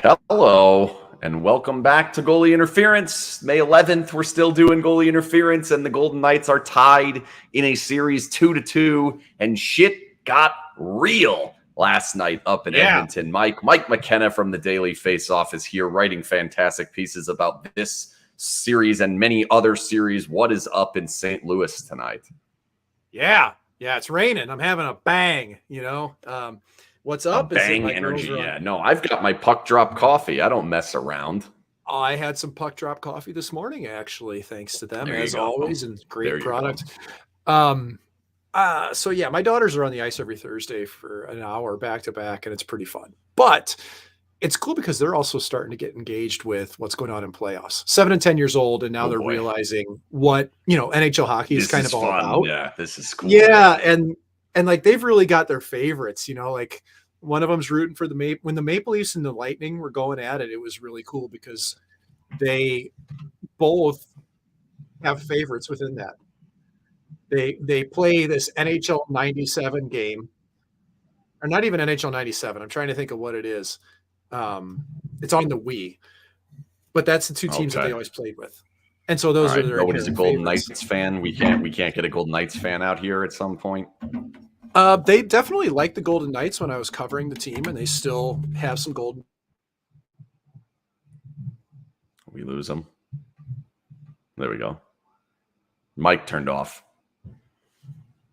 Hello, and welcome back to Goalie Interference. May 11th, we're still doing Goalie Interference, and the Golden Knights are tied in a series 2-2, and shit got real last night up in Edmonton. Mike McKenna from the Daily Faceoff is here writing fantastic pieces about this series and many other series. What is up in St. Louis tonight? Yeah, it's raining. I'm having a bang, What's up? Bang energy. Yeah, no, I've got my puck drop coffee. I don't mess around. I had some puck drop coffee this morning, actually, thanks to them, as always, and great product. So yeah, my daughters are on the ice every Thursday for an hour back to back, and it's pretty fun. But it's cool because they're also starting to get engaged with what's going on in playoffs. 7 and 10 years old, and now they're realizing what NHL hockey is kind of all about. Yeah, this is cool. Yeah, and like they've really got their favorites, like one of them's rooting for when the Maple Leafs and the Lightning were going at it. It was really cool because they both have favorites within that. They play this NHL 97 game, or not even NHL 97. I'm trying to think of what it is. It's on the Wii, but that's the two teams that they always played with. And so those are their nobody's a Golden Knights fan. We can't get a Golden Knights fan out here at some point. They definitely liked the Golden Knights when I was covering the team, and they still have some golden. We lose them. There we go. Mic turned off.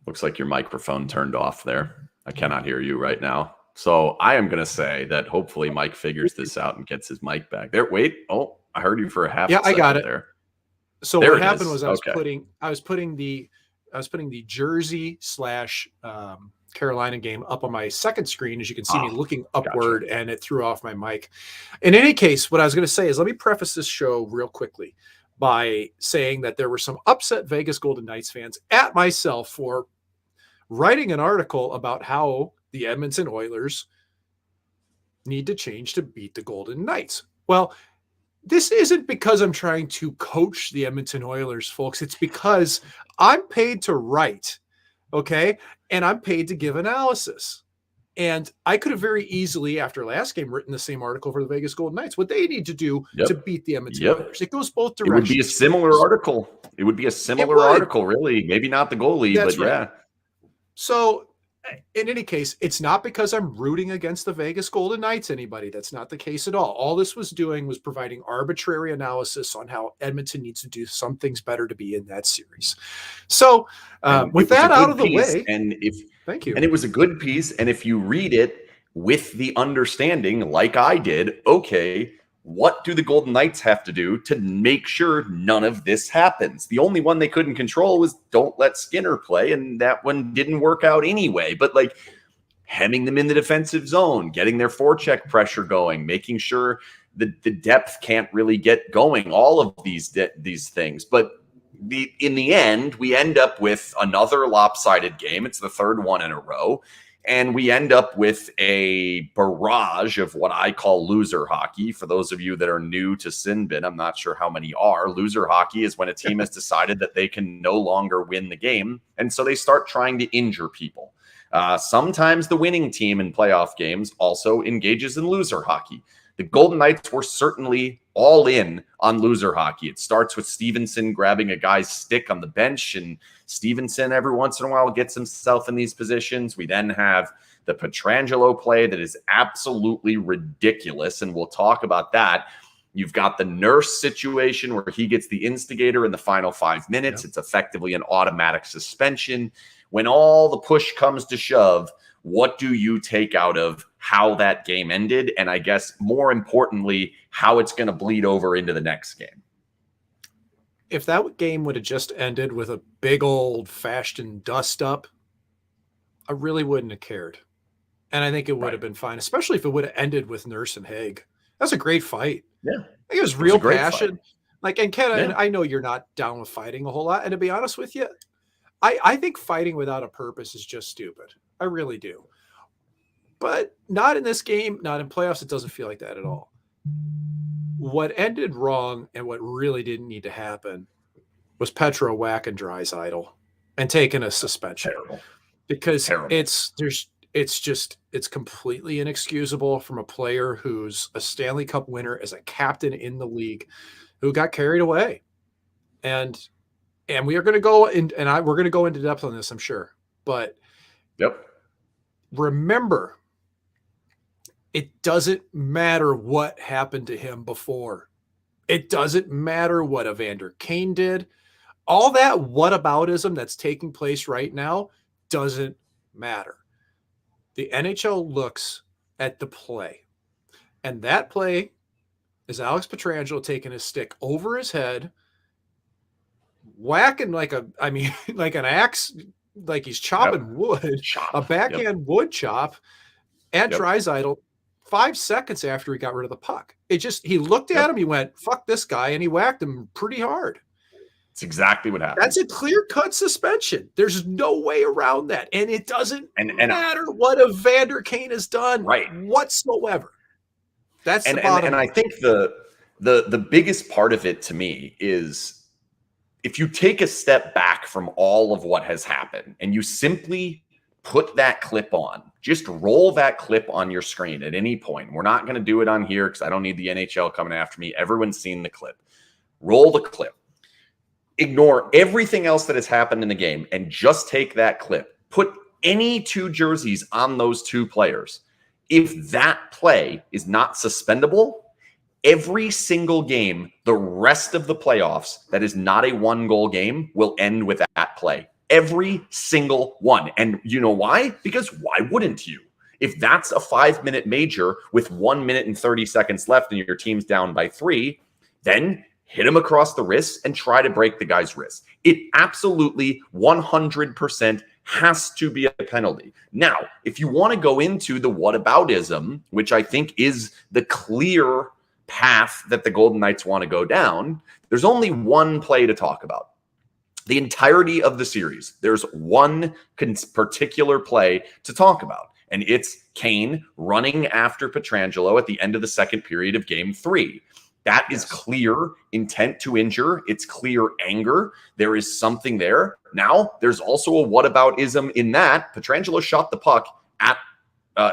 Looks like your microphone turned off there. I cannot hear you right now. So I am going to say that hopefully Mike figures this out and gets his mic back there. Wait. Oh, I heard you for a half. Yeah, I got it there. So what happened was I was putting the Jersey / Carolina game up on my second screen, as you can see me looking upward, and it threw off my mic. In any case, what I was going to say is, let me preface this show real quickly by saying that there were some upset Vegas Golden Knights fans at myself for writing an article about how the Edmonton Oilers need to change to beat the Golden Knights. Well, this isn't because I'm trying to coach the Edmonton Oilers, folks. It's because I'm paid to write, okay? And I'm paid to give analysis. And I could have very easily, after last game, written the same article for the Vegas Golden Knights. What they need to do to beat the Edmonton Oilers. It goes both directions. It would be a similar article. It would be a similar article, really. Maybe not the goalie, but yeah. So in any case, it's not because I'm rooting against the Vegas Golden Knights, anybody. That's not the case at all. All this was doing was providing arbitrary analysis on how Edmonton needs to do some things better to be in that series. So with that out of the way, thank you. And it was a good piece. And if you read it with the understanding, like I did, okay, what do the Golden Knights have to do to make sure none of this happens? The only one they couldn't control was don't let Skinner play, and that one didn't work out anyway. But like hemming them in the defensive zone, getting their forecheck pressure going, making sure the depth can't really get going, all of these things. But in the end, we end up with another lopsided game. It's the third one in a row. And we end up with a barrage of what I call loser hockey. For those of you that are new to SinBin, I'm not sure how many are. Loser hockey is when a team has decided that they can no longer win the game, and so they start trying to injure people. Sometimes the winning team in playoff games also engages in loser hockey. The Golden Knights were certainly all in on loser hockey. It starts with Stevenson grabbing a guy's stick on the bench, and Stevenson every once in a while gets himself in these positions. We then have the Petrangelo play that is absolutely ridiculous, and we'll talk about that. You've got the Nurse situation where he gets the instigator in the final 5 minutes. It's effectively an automatic suspension. When all the push comes to shove, what do you take out of how that game ended? And I guess more importantly, how it's going to bleed over into the next game. If that game would have just ended with a big old fashioned dust up, I really wouldn't have cared. And I think it would have been fine, especially if it would have ended with Nurse and Haig. That's a great fight. Yeah. It was real passion. Like, and Ken, and I know you're not down with fighting a whole lot. And to be honest with you, I think fighting without a purpose is just stupid. I really do. But not in this game, not in playoffs. It doesn't feel like that at all. What ended wrong and what really didn't need to happen was Petro whacking Draisaitl and taking a suspension. Terrible. Because it's completely inexcusable from a player who's a Stanley Cup winner, as a captain in the league, who got carried away. And we are going to go in, and we're going to go into depth on this, I'm sure. But remember, it doesn't matter what happened to him before. It doesn't matter what Evander Kane did. All that whataboutism that's taking place right now doesn't matter. The NHL looks at the play, and that play is Alex Petrangelo taking his stick over his head, whacking like an axe, like he's chopping wood, a backhand wood chop at Draisaitl 5 seconds after he got rid of the puck. He looked at him, he went, fuck this guy, and he whacked him pretty hard. It's exactly what happened. That's a clear-cut suspension. There's no way around that. And it doesn't matter what Evander Kane has done whatsoever. That's the bottom. And I think the biggest part of it to me is, if you take a step back from all of what has happened and you simply put that clip on, just roll that clip on your screen at any point. We're not going to do it on here because I don't need the NHL coming after me. Everyone's seen the clip. Roll the clip. Ignore everything else that has happened in the game and just take that clip. Put any two jerseys on those two players. If that play is not suspendable, every single game, the rest of the playoffs that is not a 1-goal game will end with that play. Every single one. And you know why? Because why wouldn't you? If that's a 5-minute major with 1 minute and 30 seconds left and your team's down by 3, then hit him across the wrist and try to break the guy's wrist. It absolutely 100% has to be a penalty. Now, if you want to go into the whataboutism, which I think is the clear path that the Golden Knights want to go down, there's only one play to talk about. The entirety of the series, there's one particular play to talk about, and it's Kane running after Petrangelo at the end of the second period of Game 3. That is clear intent to injure. It's clear anger. There is something there. Now, there's also a whataboutism in that Petrangelo shot the puck at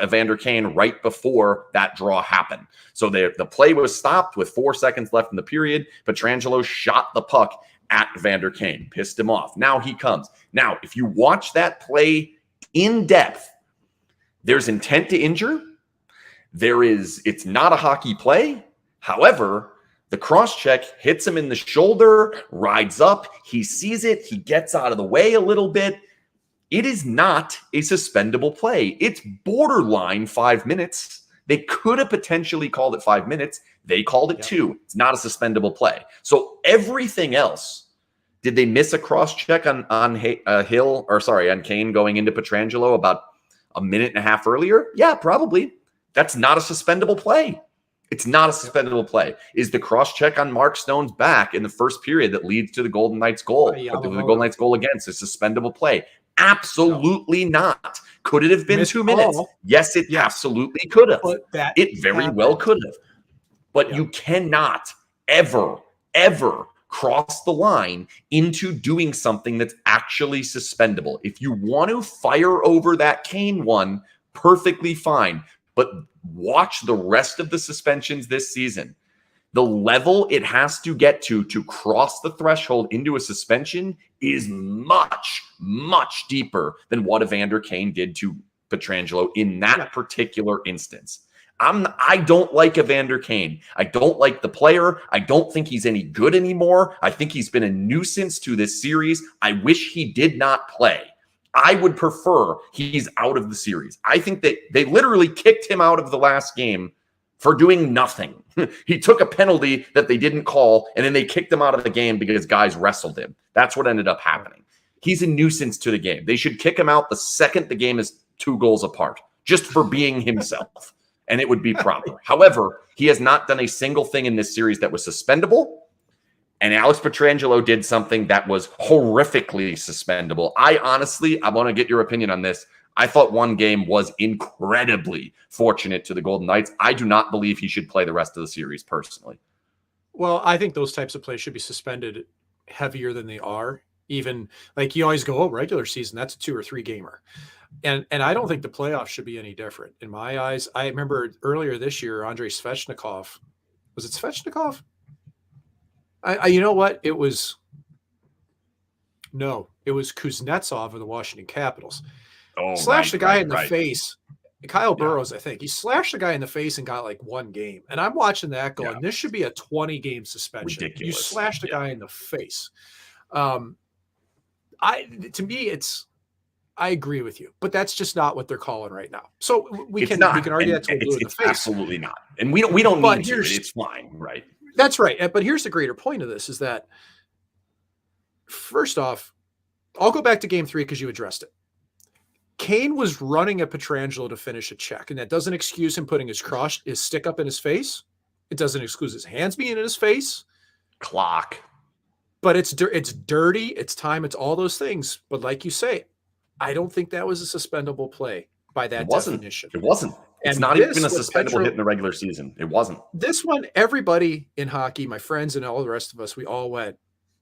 Evander Kane right before that draw happened. So the play was stopped with 4 seconds left in the period. Petrangelo shot the puck at Evander Kane, pissed him off. Now he comes. Now, if you watch that play in depth, there's intent to injure. It's not a hockey play. However, the cross-check hits him in the shoulder, rides up, he sees it, he gets out of the way a little bit. It is not a suspendable play. It's borderline 5 minutes. They could have potentially called it 5 minutes. They called it 2. It's not a suspendable play. So everything else, did they miss a cross-check on Kane going into Petrangelo about a minute and a half earlier? Yeah, probably. That's not a suspendable play. It's not a suspendable play. Is the cross-check on Mark Stone's back in the first period that leads to the Golden Knights goal, or the Golden Knights goal against, a suspendable play? Absolutely not. Could it have been 2 minutes? Yes, it absolutely could have. It very well could have. But you cannot ever cross the line into doing something that's actually suspendable. If you want to fire over that Kane one, perfectly fine. But watch the rest of the suspensions this season. The level it has to get to cross the threshold into a suspension is much, much deeper than what Evander Kane did to Petrangelo in that particular instance. I don't like Evander Kane. I don't like the player. I don't think he's any good anymore. I think he's been a nuisance to this series. I wish he did not play. I would prefer he's out of the series. I think that they literally kicked him out of the last game for doing nothing. He took a penalty that they didn't call, and then they kicked him out of the game because guys wrestled him. That's what ended up happening. He's a nuisance to the game. They should kick him out the second the game is 2 goals apart, just for being himself, and it would be proper. However, he has not done a single thing in this series that was suspendable. And Alex Petrangelo did something that was horrifically suspendable. I want to get your opinion on this. I thought one game was incredibly fortunate to the Golden Knights. I do not believe he should play the rest of the series personally. Well, I think those types of plays should be suspended heavier than they are. Even like you always go, oh, regular season, that's a 2 or 3 gamer. And I don't think the playoffs should be any different in my eyes. I remember earlier this year, Andrei Svechnikov, was it Svechnikov? You know what? It was Kuznetsov of the Washington Capitals. Oh, slashed the guy in the face. Kyle Burrows, I think. He slashed the guy in the face and got like 1 game. And I'm watching that going, this should be a 20-game suspension. Ridiculous. You slashed a guy in the face. To me, I agree with you, but that's just not what they're calling right now. So we can argue that's blue in the face. Absolutely not. And we don't need to. It's fine, right? That's right. But here's the greater point of this is that, first off, I'll go back to game 3 because you addressed it. Kane was running at Petrangelo to finish a check, and that doesn't excuse him putting his stick up in his face. It doesn't excuse his hands being in his face. Clock. But it's dirty, it's time, it's all those things. But like you say, I don't think that was a suspendable play by that definition. It wasn't. It's not even a suspendable hit in the regular season. It wasn't. This one, everybody in hockey, my friends and all the rest of us, we all went,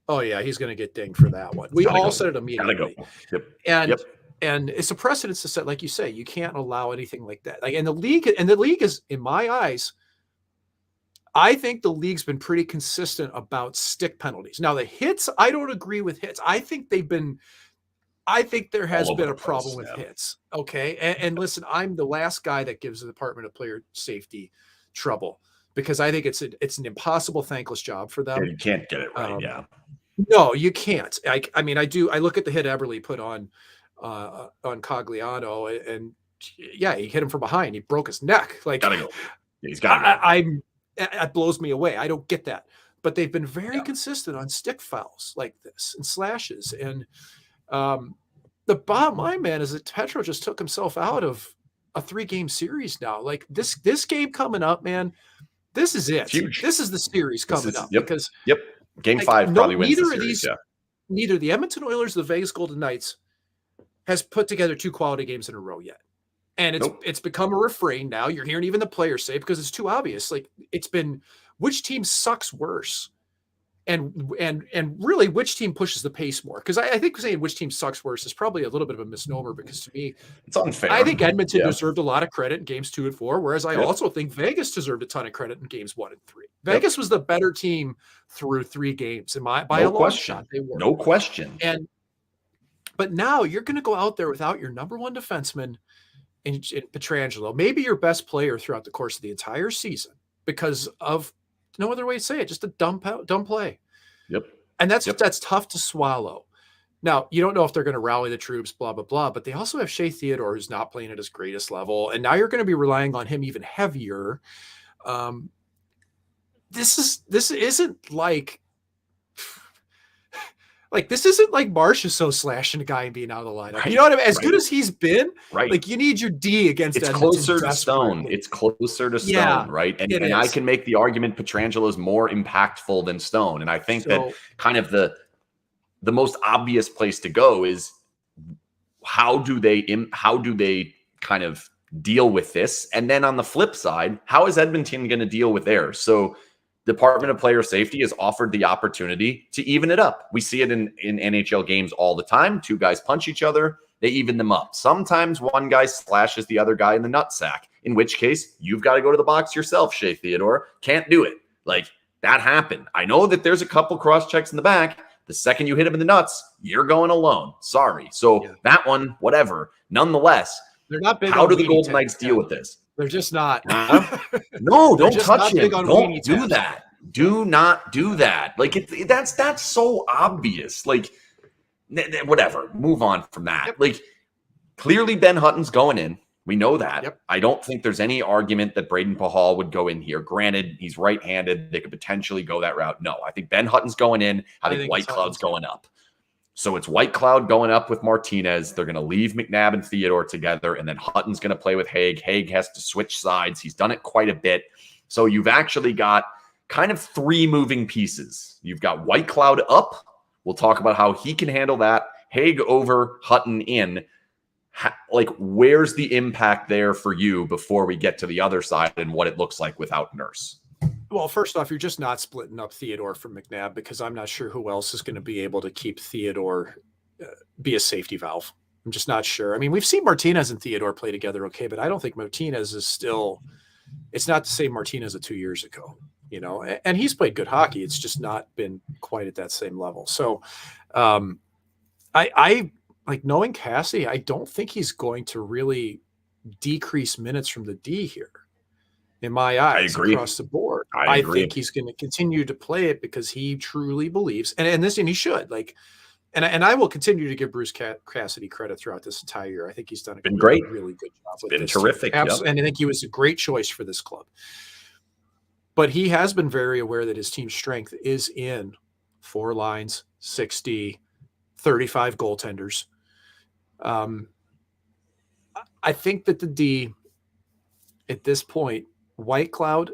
oh yeah, he's going to get dinged for that one. We all said it immediately. Gotta go. And it's a precedent to set, like you say, you can't allow anything like that. Like, and the league is, in my eyes, I think the league's been pretty consistent about stick penalties. Now the hits, I don't agree with hits. I think there has been a problem with hits. Okay. And listen, I'm the last guy that gives the Department of Player Safety trouble because I think it's an impossible, thankless job for them. You can't get it right. No, you can't. I mean, I look at the hit Eberle put on Cogliano, and he hit him from behind. He broke his neck. Like, gotta go. He's got to. It blows me away. I don't get that. But they've been very consistent on stick fouls like this and slashes. And the bottom line, man, is that Petro just took himself out of a 3-game series now. Like this game coming up, man. This is it. Huge. This is the series coming up because Game 5 probably wins the series. Neither the Edmonton Oilers or the Vegas Golden Knights has put together 2 quality games in a row yet. And it's become a refrain now. You're hearing even the players say, because it's too obvious. Like, it's been which team sucks worse, and really which team pushes the pace more. Because I think saying which team sucks worse is probably a little bit of a misnomer, because to me, it's unfair. I think Edmonton deserved a lot of credit in games 2 and 4, whereas I also think Vegas deserved a ton of credit in games 1 and 3. Vegas was the better team through 3 games, by a long shot. They were. No question. But now you're going to go out there without your number 1 defenseman in Petrangelo, maybe your best player throughout the course of the entire season, because of no other way to say it, just a dumb play. Yep. And that's tough to swallow. Now, you don't know if they're going to rally the troops, blah, blah, blah, but they also have Shea Theodore, who's not playing at his greatest level. And now you're going to be relying on him even heavier. This isn't like this isn't like Marchessault slashing a guy and being out of the lineup. Right. You know what I mean? As good as he's been, like, you need your D against it's closer to Stone. It's closer to Stone, right? And I can make the argument Petrangelo is more impactful than Stone. And I think that kind of the most obvious place to go is how do they kind of deal with this? And then on the flip side, how is Edmonton going to deal with theirs? So Department of Player Safety has offered the opportunity to even it up. We see it in NHL games all the time. 2 guys punch each other. They even them up. Sometimes one guy slashes the other guy in the nutsack, in which case you've got to go to the box yourself, Shea Theodore. Can't do it. Like, that happened. I know that there's a couple cross checks in the back. The second you hit him in the nuts, you're going alone. Sorry. So that one, whatever. Nonetheless, they're not big. How do the Golden Knights deal with this? They're just not. No, don't touch him. Don't do that. Do not do that. Like, that's so obvious. Like, whatever. Move on from that. Like, clearly Ben Hutton's going in. We know that. I don't think there's any argument that Braden Pahal would go in here. Granted, he's right-handed. They could potentially go that route. No, I think Ben Hutton's going in. I think White Cloud's going up. So it's White Cloud going up with Martinez. They're going to leave McNabb and Theodore together, and then Hutton's going to play with Haig. Haig has to switch sides. He's done it quite a bit. So you've actually got kind of 3 moving pieces. You've got White Cloud up. We'll talk about how he can handle that. Haig over, Hutton in. Like, where's the impact there for you before we get to the other side and what it looks like without Nurse? Well, first off, you're just not splitting up Theodore from McNabb because I'm not sure who else is going to be able to keep Theodore be a safety valve. I'm just not sure. I mean, we've seen Martinez and Theodore play together okay, but I don't think Martinez is still – it's not the same Martinez of 2 years ago, and he's played good hockey. It's just not been quite at that same level. So I like knowing Cassie, I don't think he's going to really decrease minutes from the D here. In my eyes, across the board, I think he's going to continue to play it because he truly believes, and he should and I will continue to give Bruce Cassidy credit throughout this entire year. I think he's done a really good job. It's been terrific, and I think he was a great choice for this club. But he has been very aware that his team's strength is in 4 lines, 60, 35 goaltenders. I think that the D at this point, White Cloud,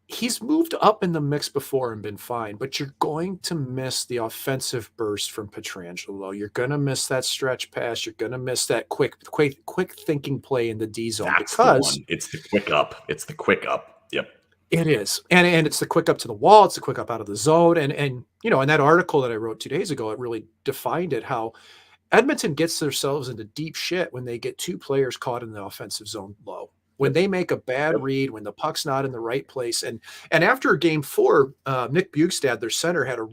he's moved up in the mix before and been fine, but you're going to miss the offensive burst from Petrangelo. You're going to miss that stretch pass. You're going to miss that quick thinking play in the D zone. That's because it's the quick up. It's the quick up. Yep. It is. And it's the quick up to the wall. It's the quick up out of the zone. And in that article that I wrote 2 days ago, it really defined it, how Edmonton gets themselves into deep shit when they get 2 players caught in the offensive zone low. When they make a bad read, when the puck's not in the right place. And after game 4, Nick Bjugstad, their center, had a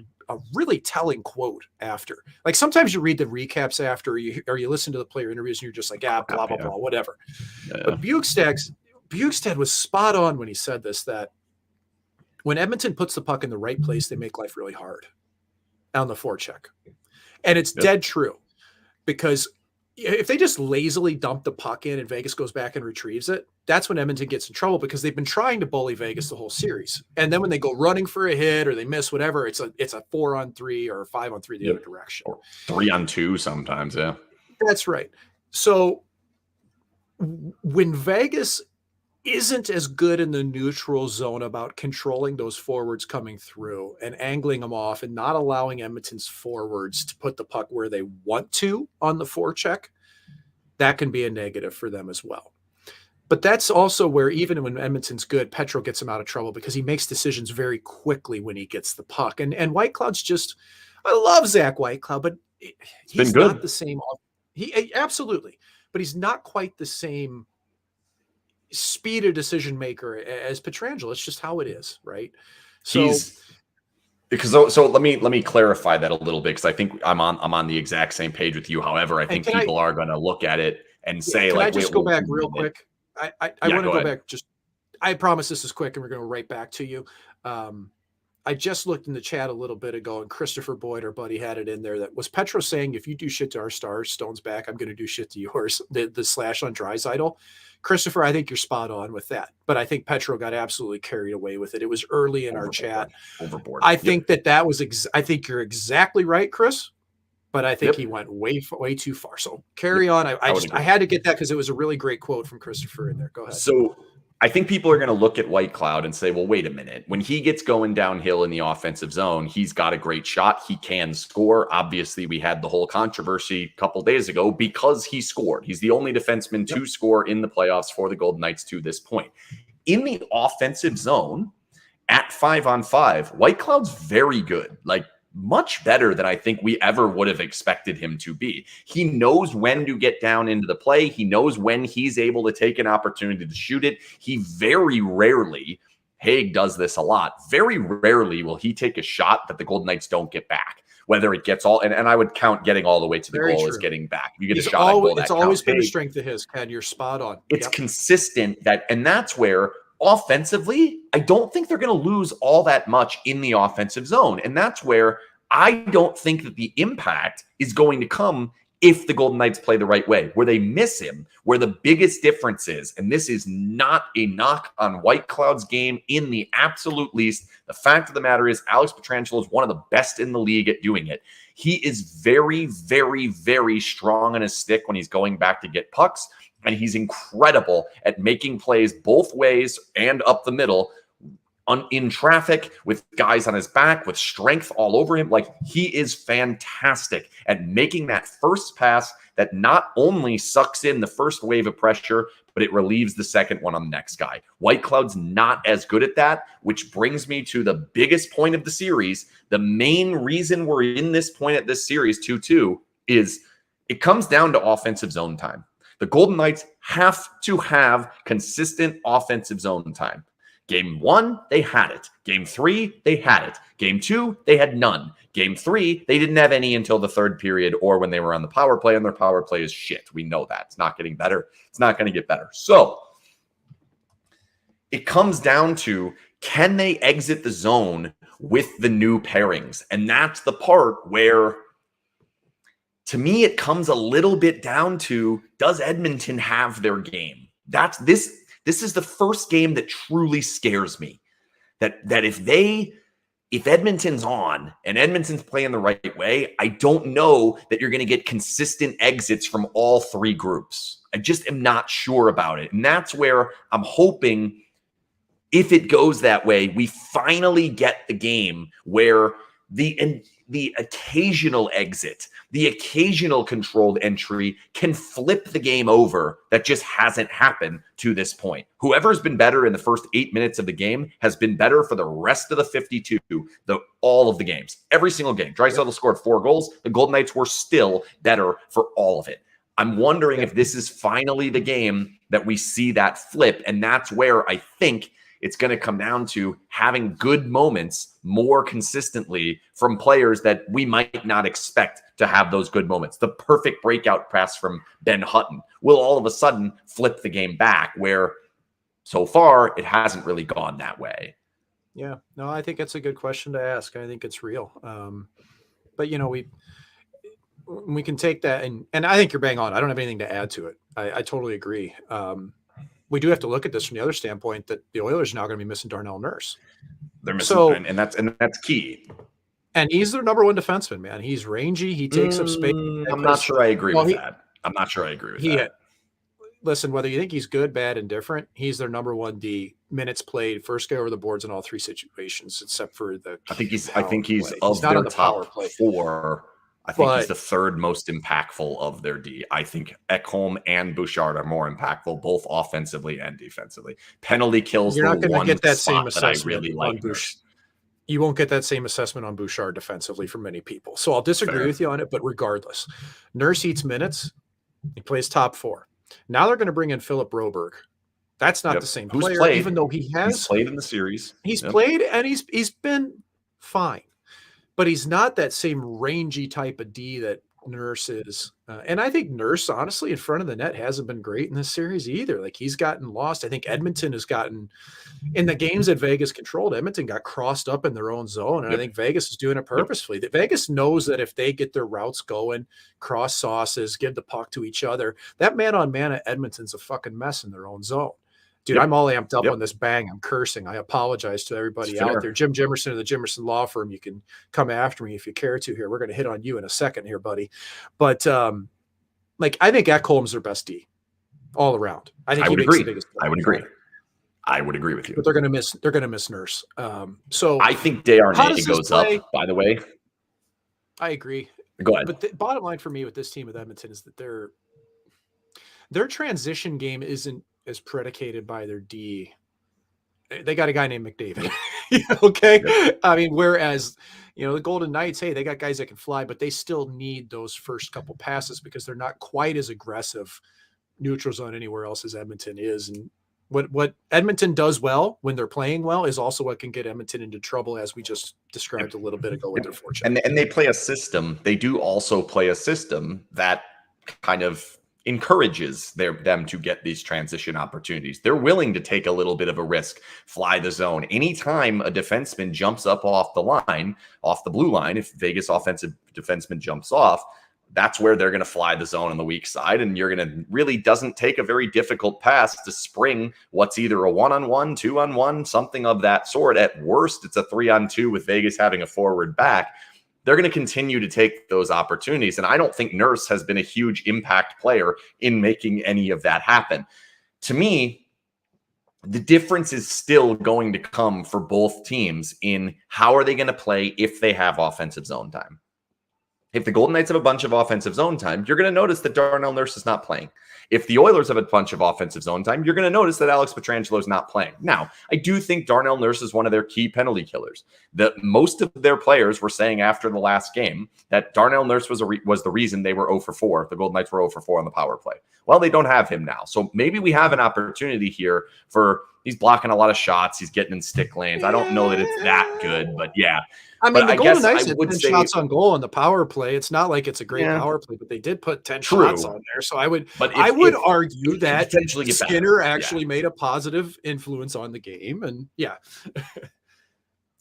really telling quote after. Like, sometimes you read the recaps after, or you listen to the player interviews and you're just like, blah, blah, blah, whatever. Yeah. But Bjugstad was spot on when he said this, that when Edmonton puts the puck in the right place, they make life really hard on the forecheck. And it's dead true, because if they just lazily dump the puck in and Vegas goes back and retrieves it, that's when Edmonton gets in trouble, because they've been trying to bully Vegas the whole series. And then when they go running for a hit or they miss whatever, it's a 4-on-3 or a 5-on-3 the other direction. Or 3-on-2 sometimes, yeah. That's right. So when Vegas isn't as good in the neutral zone about controlling those forwards coming through and angling them off and not allowing Edmonton's forwards to put the puck where they want to on the forecheck, that can be a negative for them as well. But that's also where, even when Edmonton's good, Petro gets him out of trouble because he makes decisions very quickly when he gets the puck. And Whitecloud's just, I love Zach Whitecloud, but he's not the same. He absolutely, but he's not quite the same speed of decision maker as Petrangelo. It's just how it is, right? So let me clarify that a little bit, because I think I'm on the exact same page with you. However, I think people are going to look at it and say, can I just go back real quick? I want to go back. I promise this is quick, and we're going to right back to you. I just looked in the chat a little bit ago, and Christopher Boyd, our buddy, had it in there. That was Petro saying, if you do shit to our stars, Stone's back, I'm going to do shit to yours. The slash on Draisaitl. Christopher, I think you're spot on with that. But I think Petro got absolutely carried away with it. It was early in our chat. Overboard. I think that was I think you're exactly right, Chris. But I think he went way too far. So carry on. I had to get that because it was a really great quote from Christopher in there. Go ahead. So I think people are going to look at White Cloud and say, well, wait a minute. When he gets going downhill in the offensive zone, he's got a great shot. He can score. Obviously, we had the whole controversy a couple days ago because he scored. He's the only defenseman to score in the playoffs for the Golden Knights to this point. In the offensive zone, at 5-on-5, White Cloud's very good. Like, much better than I think we ever would have expected him to be. He knows when to get down into the play. He knows when he's able to take an opportunity to shoot it. He very rarely, Haig does this a lot, very rarely will he take a shot that the Golden Knights don't get back. Whether it gets all, and I would count getting all the way to the goal as getting back. You get a shot at goal, it's always been a strength of his, Ken. You're spot on. It's consistent, and that's where offensively, I don't think they're going to lose all that much in the offensive zone. And that's where I don't think that the impact is going to come if the Golden Knights play the right way, where they miss him, where the biggest difference is. And this is not a knock on White Cloud's game in the absolute least. The fact of the matter is Alex Petrangelo is one of the best in the league at doing it. He is very, very, very strong on his stick when he's going back to get pucks. And he's incredible at making plays both ways and up the middle in traffic, with guys on his back, with strength all over him. Like, he is fantastic at making that first pass that not only sucks in the first wave of pressure, but it relieves the second one on the next guy. White Cloud's not as good at that, which brings me to the biggest point of the series. The main reason we're in this point at this series 2-2 is it comes down to offensive zone time. The Golden Knights have to have consistent offensive zone time. Game 1, they had it. Game 3, they had it. Game 2, they had none. Game 3, they didn't have any until the third period or when they were on the power play, and their power play is shit. We know that. It's not getting better. It's not going to get better. So it comes down to, can they exit the zone with the new pairings? And that's the part where, to me, it comes a little bit down to, does Edmonton have their game? This is the first game that truly scares me. That if Edmonton's on and Edmonton's playing the right way, I don't know that you're going to get consistent exits from all three groups. I just am not sure about it. And that's where I'm hoping, if it goes that way, we finally get the game where the occasional exit, the occasional controlled entry can flip the game over. That just hasn't happened to this point. Whoever's been better in the first 8 minutes of the game has been better for the rest of the 52, all of the games. Every single game. Draisaitl scored 4 goals. The Golden Knights were still better for all of it. I'm wondering if this is finally the game that we see that flip, and that's where I think it's going to come down to having good moments more consistently from players that we might not expect to have those good moments. The perfect breakout pass from Ben Hutton will all of a sudden flip the game back, where so far it hasn't really gone that way. Yeah, no, I think it's a good question to ask. I think it's real. But, we can take that, and I think you're bang on. I don't have anything to add to it. I totally agree. We do have to look at this from the other standpoint, that the Oilers are now going to be missing Darnell Nurse. They're missing, and that's key. And he's their number one defenseman, man. He's rangy. He takes up space. I'm not sure I agree with that. I'm not sure I agree with that. Listen, whether you think he's good, bad, and different, he's their number one D. Minutes played, first guy over the boards in all 3 situations, except for the. I think he's of their top 4. I think he's the third most impactful of their D. I think Ekholm and Bouchard are more impactful, both offensively and defensively. Penalty kills. You're not going to get that same assessment on Bouchard. You won't get that same assessment on Bouchard defensively from many people. So I'll disagree with you on it, but regardless, Nurse eats minutes. He plays top 4. Now they're going to bring in Philip Broberg. That's not the same player, even though he's played in the series. He's played, and he's been fine. But he's not that same rangy type of D that Nurse is. And I think Nurse, honestly, in front of the net hasn't been great in this series either. Like, he's gotten lost. I think Edmonton has gotten, in the games that Vegas controlled, Edmonton got crossed up in their own zone. And I think Vegas is doing it purposefully. That Vegas knows that if they get their routes going, cross sauces, give the puck to each other, that man-on-man at Edmonton's a fucking mess in their own zone. Dude, I'm all amped up on this bang. I'm cursing. I apologize to everybody out there. Jim Jimerson of the Jimerson Law Firm. You can come after me if you care to here. We're going to hit on you in a second here, buddy. But, I think Ekholm's their best D all around. I think I would agree. I would agree. I would agree with you. But they're going to miss Nurse. So I think Desharnais goes up, by the way. I agree. Go ahead. But the bottom line for me with this team with Edmonton is that their transition game isn't as predicated by their D. They got a guy named McDavid. Okay. Yep. I mean, whereas, the Golden Knights, hey, they got guys that can fly, but they still need those first couple passes because they're not quite as aggressive neutral zone anywhere else as Edmonton is. And what Edmonton does well when they're playing well is also what can get Edmonton into trouble, as we just described a little bit ago with their fortune. And they play a system. They do also play a system that kind of encourages them to get these transition opportunities. They're willing to take a little bit of a risk, fly the zone. Anytime a defenseman jumps up off the blue line, if Vegas offensive defenseman jumps off, that's where they're going to fly the zone on the weak side. And you're going to really doesn't take a very difficult pass to spring what's either a 1-on-1, 2-on-1, something of that sort. At worst, it's a 3-on-2 with Vegas having a forward back. They're going to continue to take those opportunities. And I don't think Nurse has been a huge impact player in making any of that happen. To me, The difference is still going to come for both teams in how are they going to play if they have offensive zone time. If the Golden Knights have a bunch of offensive zone time, you're going to notice that Darnell Nurse is not playing. If the Oilers have a bunch of offensive zone time, you're going to notice that Alex Petrangelo is not playing. Now, I do think Darnell Nurse is one of their key penalty killers. Most of their players were saying after the last game that Darnell Nurse was the reason they were 0 for 4. The Golden Knights were 0 for 4 on the power play. Well, they don't have him now. So maybe we have an opportunity here for he's blocking a lot of shots. He's getting in stick lanes. I don't know that it's that good, but yeah. I mean, the Golden Knights had 10 shots on goal on the power play. It's not like it's a great power play, but they did put 10 shots on there. So I would argue that Skinner actually made a positive influence on the game. And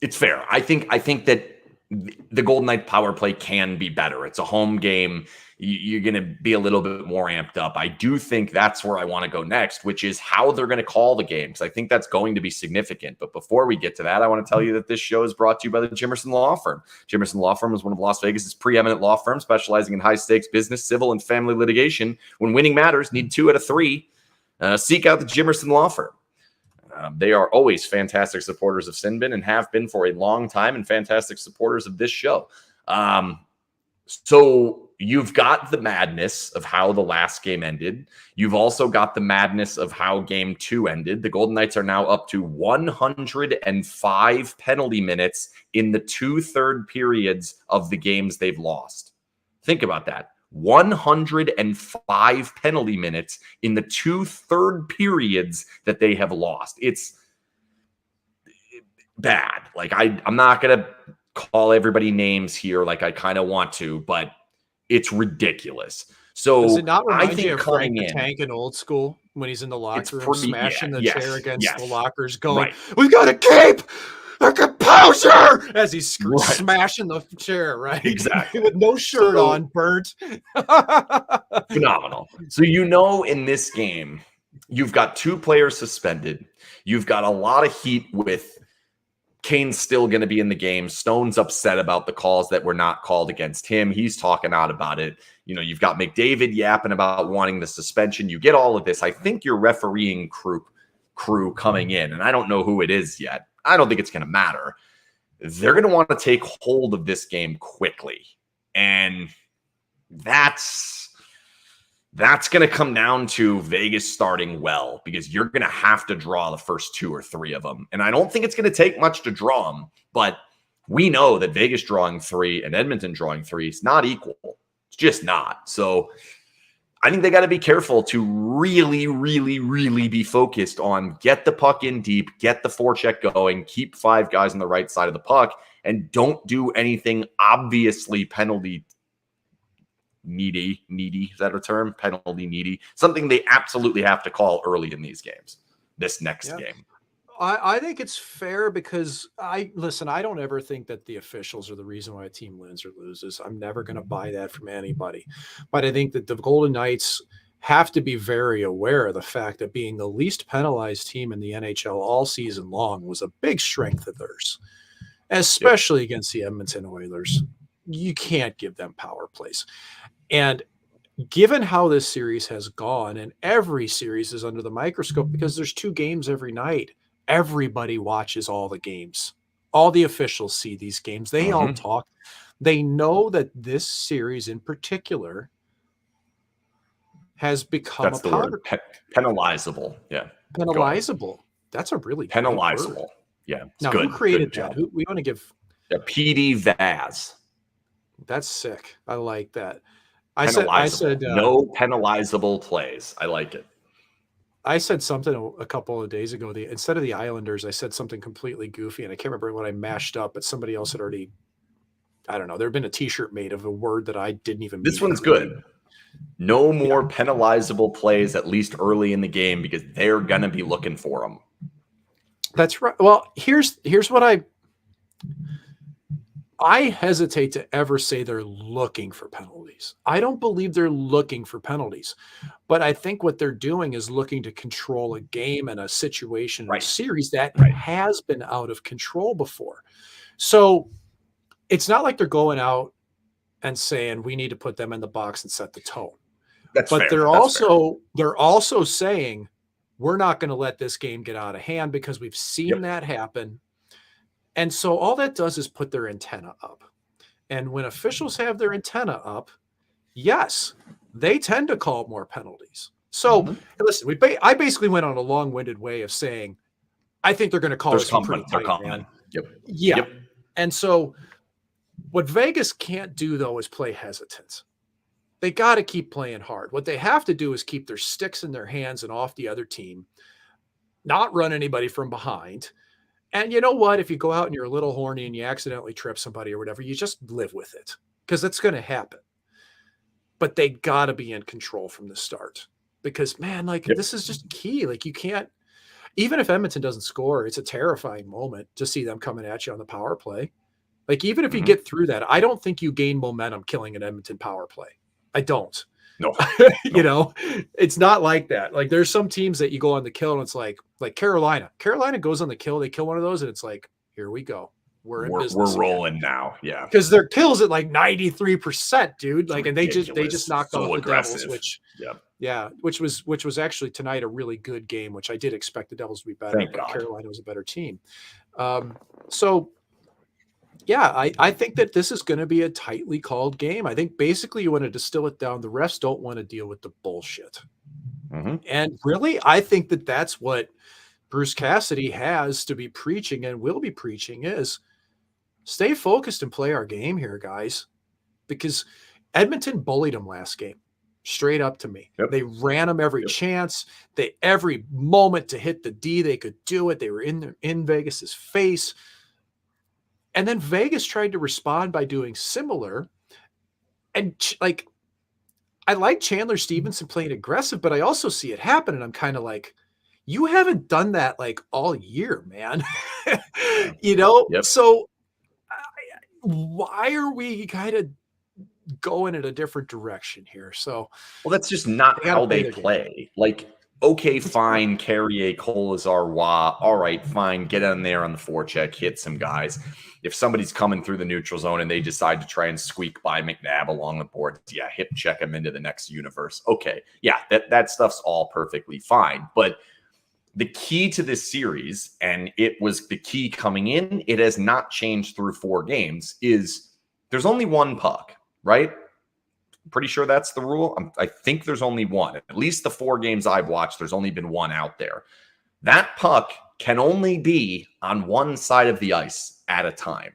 it's fair. I think that the Golden Knight power play can be better. It's a home game. You're going to be a little bit more amped up. I do think that's where I want to go next, which is how they're going to call the games. I think that's going to be significant. But before we get to that, I want to tell you that this show is brought to you by the Jimerson Law Firm. Jimerson Law Firm is one of Las Vegas's preeminent law firms specializing in high-stakes business, civil, and family litigation. When winning matters, need 2 out of 3. Seek out the Jimerson Law Firm. They are always fantastic supporters of SinBin and have been for a long time, and fantastic supporters of this show. So you've got the madness of how the last game ended. You've also got the madness of how game 2 ended. The Golden Knights are now up to 105 penalty minutes in the 2 third periods of the games they've lost. Think about that. 105 penalty minutes in the 2 third periods that they have lost. It's bad. Like I'm not going to call everybody names here like I kind of want to, but it's ridiculous. So does it not remind you of Frank the Tank in Old School when he's in the locker room smashing the chair against the lockers going, "We got to keep a composure," as he's smashing the chair, right? Exactly. With no shirt on, burnt. Phenomenal. So in this game, you've got 2 players suspended. You've got a lot of heat with Kane's still going to be in the game. Stone's upset about the calls that were not called against him. He's talking out about it. You've got McDavid yapping about wanting the suspension. You get all of this. I think your refereeing crew coming in, and I don't know who it is yet. I don't think it's going to matter. They're going to want to take hold of this game quickly. And that's going to come down to Vegas starting well, because you're going to have to draw the first 2 or 3 of them. And I don't think it's going to take much to draw them, but we know that Vegas drawing 3 and Edmonton drawing 3 is not equal. It's just not. So I think they got to be careful to really, really, really be focused on get the puck in deep, get the forecheck going, keep 5 guys on the right side of the puck, and don't do anything obviously penalty needy. Is that a term? Penalty needy. Something they absolutely have to call early in these games, this next game. I think it's fair because I don't ever think that the officials are the reason why a team wins or loses. I'm never going to buy that from anybody. But I think that the Golden Knights have to be very aware of the fact that being the least penalized team in the NHL all season long was a big strength of theirs, especially against the Edmonton Oilers. You can't give them power plays. And given how this series has gone, and every series is under the microscope because there's 2 games every night. Everybody watches all the games. All the officials see these games. They all talk. They know that this series in particular has become a powder. Penalizable. Yeah. Penalizable. That's a really penalizable. Word. Yeah. Now, who created that? We want to give PD Vaz. That's sick. I like that. I said no penalizable plays. I like it. I said something a couple of days ago. Instead of the Islanders, I said something completely goofy, and I can't remember what I mashed up, but somebody else had already, I don't know. There had been a T-shirt made of a word that I didn't even. This one's good. No more penalizable plays, at least early in the game, because they're going to be looking for them. That's right. Well, here's what I hesitate to ever say they're looking for penalties. I don't believe they're looking for penalties, but I think what they're doing is looking to control a game and a situation, a series that has been out of control before. So it's not like they're going out and saying we need to put them in the box and set the tone. That's but fair. They're also saying we're not going to let this game get out of hand because we've seen that happen. And so all that does is put their antenna up. And when officials have their antenna up, yes, they tend to call more penalties. So listen, I basically went on a long-winded way of saying, I think they're going to call this one pretty tight, man. Yeah. And so what Vegas can't do, though, is play hesitant. They got to keep playing hard. What they have to do is keep their sticks in their hands and off the other team, not run anybody from behind. And you know what? If you go out and you're a little horny and you accidentally trip somebody or whatever, you just live with it because it's going to happen. But they got to be in control from the start because, man, like this is just key. Like you can't, even if Edmonton doesn't score, it's a terrifying moment to see them coming at you on the power play. Like even if you get through that, I don't think you gain momentum killing an Edmonton power play. I don't. No. You know, it's not like that. Like there's some teams that you go on the kill and it's like Carolina. Carolina goes on the kill, they kill one of those and it's like, here we go. We're in business. We're rolling now. Yeah. Because their kills at like 93%, dude. Like, and they just knocked off the Devils, which was actually tonight a really good game, which I did expect the Devils to be better. Thank God. Carolina was a better team. So yeah, I think that this is going to be a tightly called game. I think basically you want to distill it down. The refs don't want to deal with the bullshit. And really, I think that that's what Bruce Cassidy has to be preaching and will be preaching is stay focused and play our game here, guys, because Edmonton bullied them last game. Straight up to me. They ran them every chance. Every moment to hit the D, they could do it. They were in Vegas's face. And then Vegas tried to respond by doing similar. And like, I like Chandler Stevenson playing aggressive, but I also see it happen. And I'm kind of like, you haven't done that like all year, man. You know? So why are we kind of going in a different direction here? So, well, that's just not how they play. Like, okay, fine, Carrier, Kolazar, Wah. All right, fine, get in there on the forecheck, hit some guys. If somebody's coming through the neutral zone and they decide to try and squeak by McNabb along the board, hip check him into the next universe. Okay, that stuff's all perfectly fine. But the key to this series, and it was the key coming in, it has not changed through 4 games, is there's only one puck, right? Pretty sure that's the rule. I think there's only one. At least the 4 games I've watched, there's only been one out there. That puck can only be on one side of the ice at a time.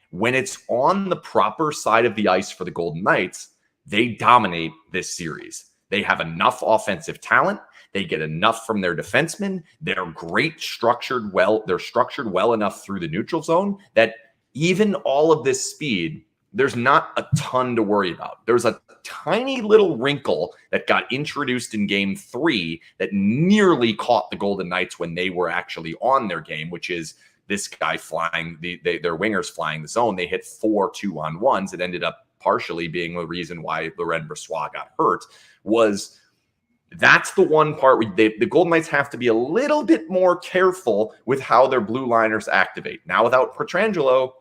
When it's on the proper side of the ice for the Golden Knights, they dominate this series. They have enough offensive talent. They get enough from their defensemen. They're structured well enough through the neutral zone that even all of this speed, there's not a ton to worry about. There's a tiny little wrinkle that got introduced in game 3 that nearly caught the Golden Knights when they were actually on their game, which is this guy flying, their wingers flying the zone. They hit 4 2-on-1s. It ended up partially being the reason why Laurent Brossoit got hurt. That's the one part where the Golden Knights have to be a little bit more careful with how their blue liners activate. Now, without Petrangelo,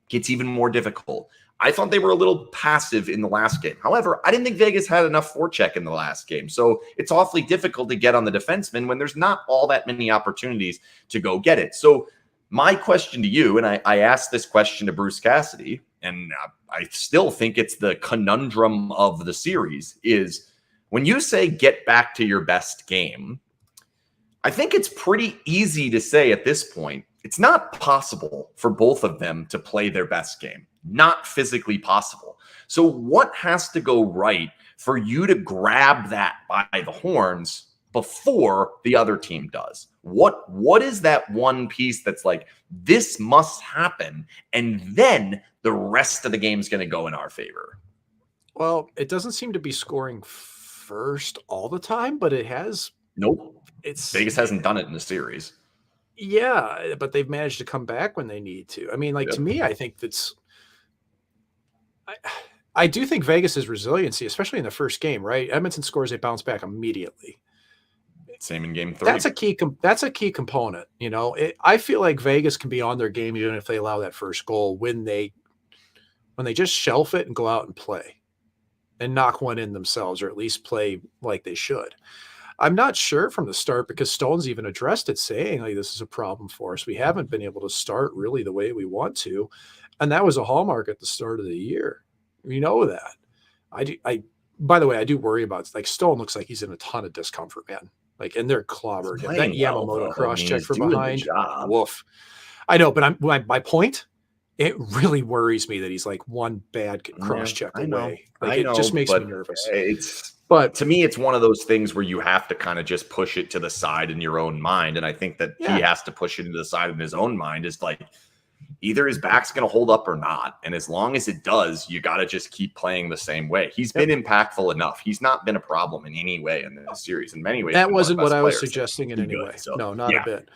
gets even more difficult. I thought they were a little passive in the last game. However, I didn't think Vegas had enough forecheck in the last game. So it's awfully difficult to get on the defenseman when there's not all that many opportunities to go get it. So my question to you, and I asked this question to Bruce Cassidy, and I still think it's the conundrum of the series, is when you say get back to your best game, I think it's pretty easy to say at this point, it's not possible for both of them to play their best game. Not physically possible. So what has to go right for you to grab that by the horns before the other team does? What is that one piece that's like, this must happen, and then the rest of the game is going to go in our favor? Well, it doesn't seem to be scoring first all the time, but it has. Nope. Vegas hasn't done it in the series. Yeah, but they've managed to come back when they need to. I mean, to me, I think I do think Vegas's resiliency, especially in the first game, right? Edmonton scores, they bounce back immediately. Same in game 3. That's a key component. You know, I feel like Vegas can be on their game even if they allow that first goal when they just shelf it and go out and play and knock one in themselves, or at least play like they should. I'm not sure from the start, because Stone's even addressed it, saying like, this is a problem for us. We haven't been able to start really the way we want to. And that was a hallmark at the start of the year. We know that. By the way, I do worry about, like, Stone looks like he's in a ton of discomfort, man. Like, and they're clobbered him. That Yamamoto cross check from behind. Woof. I know, but my point, it really worries me that he's like one bad cross check away. Like, it just makes me nervous. But to me, it's one of those things where you have to kind of just push it to the side in your own mind. And I think that he has to push it to the side in his own mind. Is like, either his back's going to hold up or not. And as long as it does, you got to just keep playing the same way. He's been impactful enough. He's not been a problem in any way in this series. In many ways, that wasn't what I was suggesting in any way. So, no, not a bit.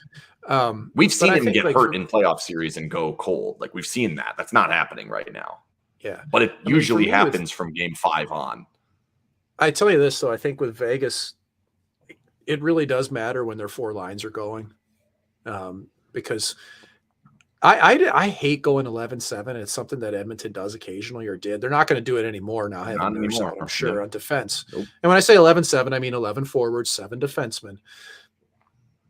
We've seen him get hurt in playoff series and go cold. Like, we've seen that. That's not happening right now. Yeah. But it usually happens from game 5 on. I tell you this, though, I think with Vegas, it really does matter when their 4 lines are going, because I hate going 11-7. It's something that Edmonton does occasionally, or did. They're not going to do it anymore now. I'm sure, on defense. Nope. And when I say 11-7, I mean 11 forwards, 7 defensemen.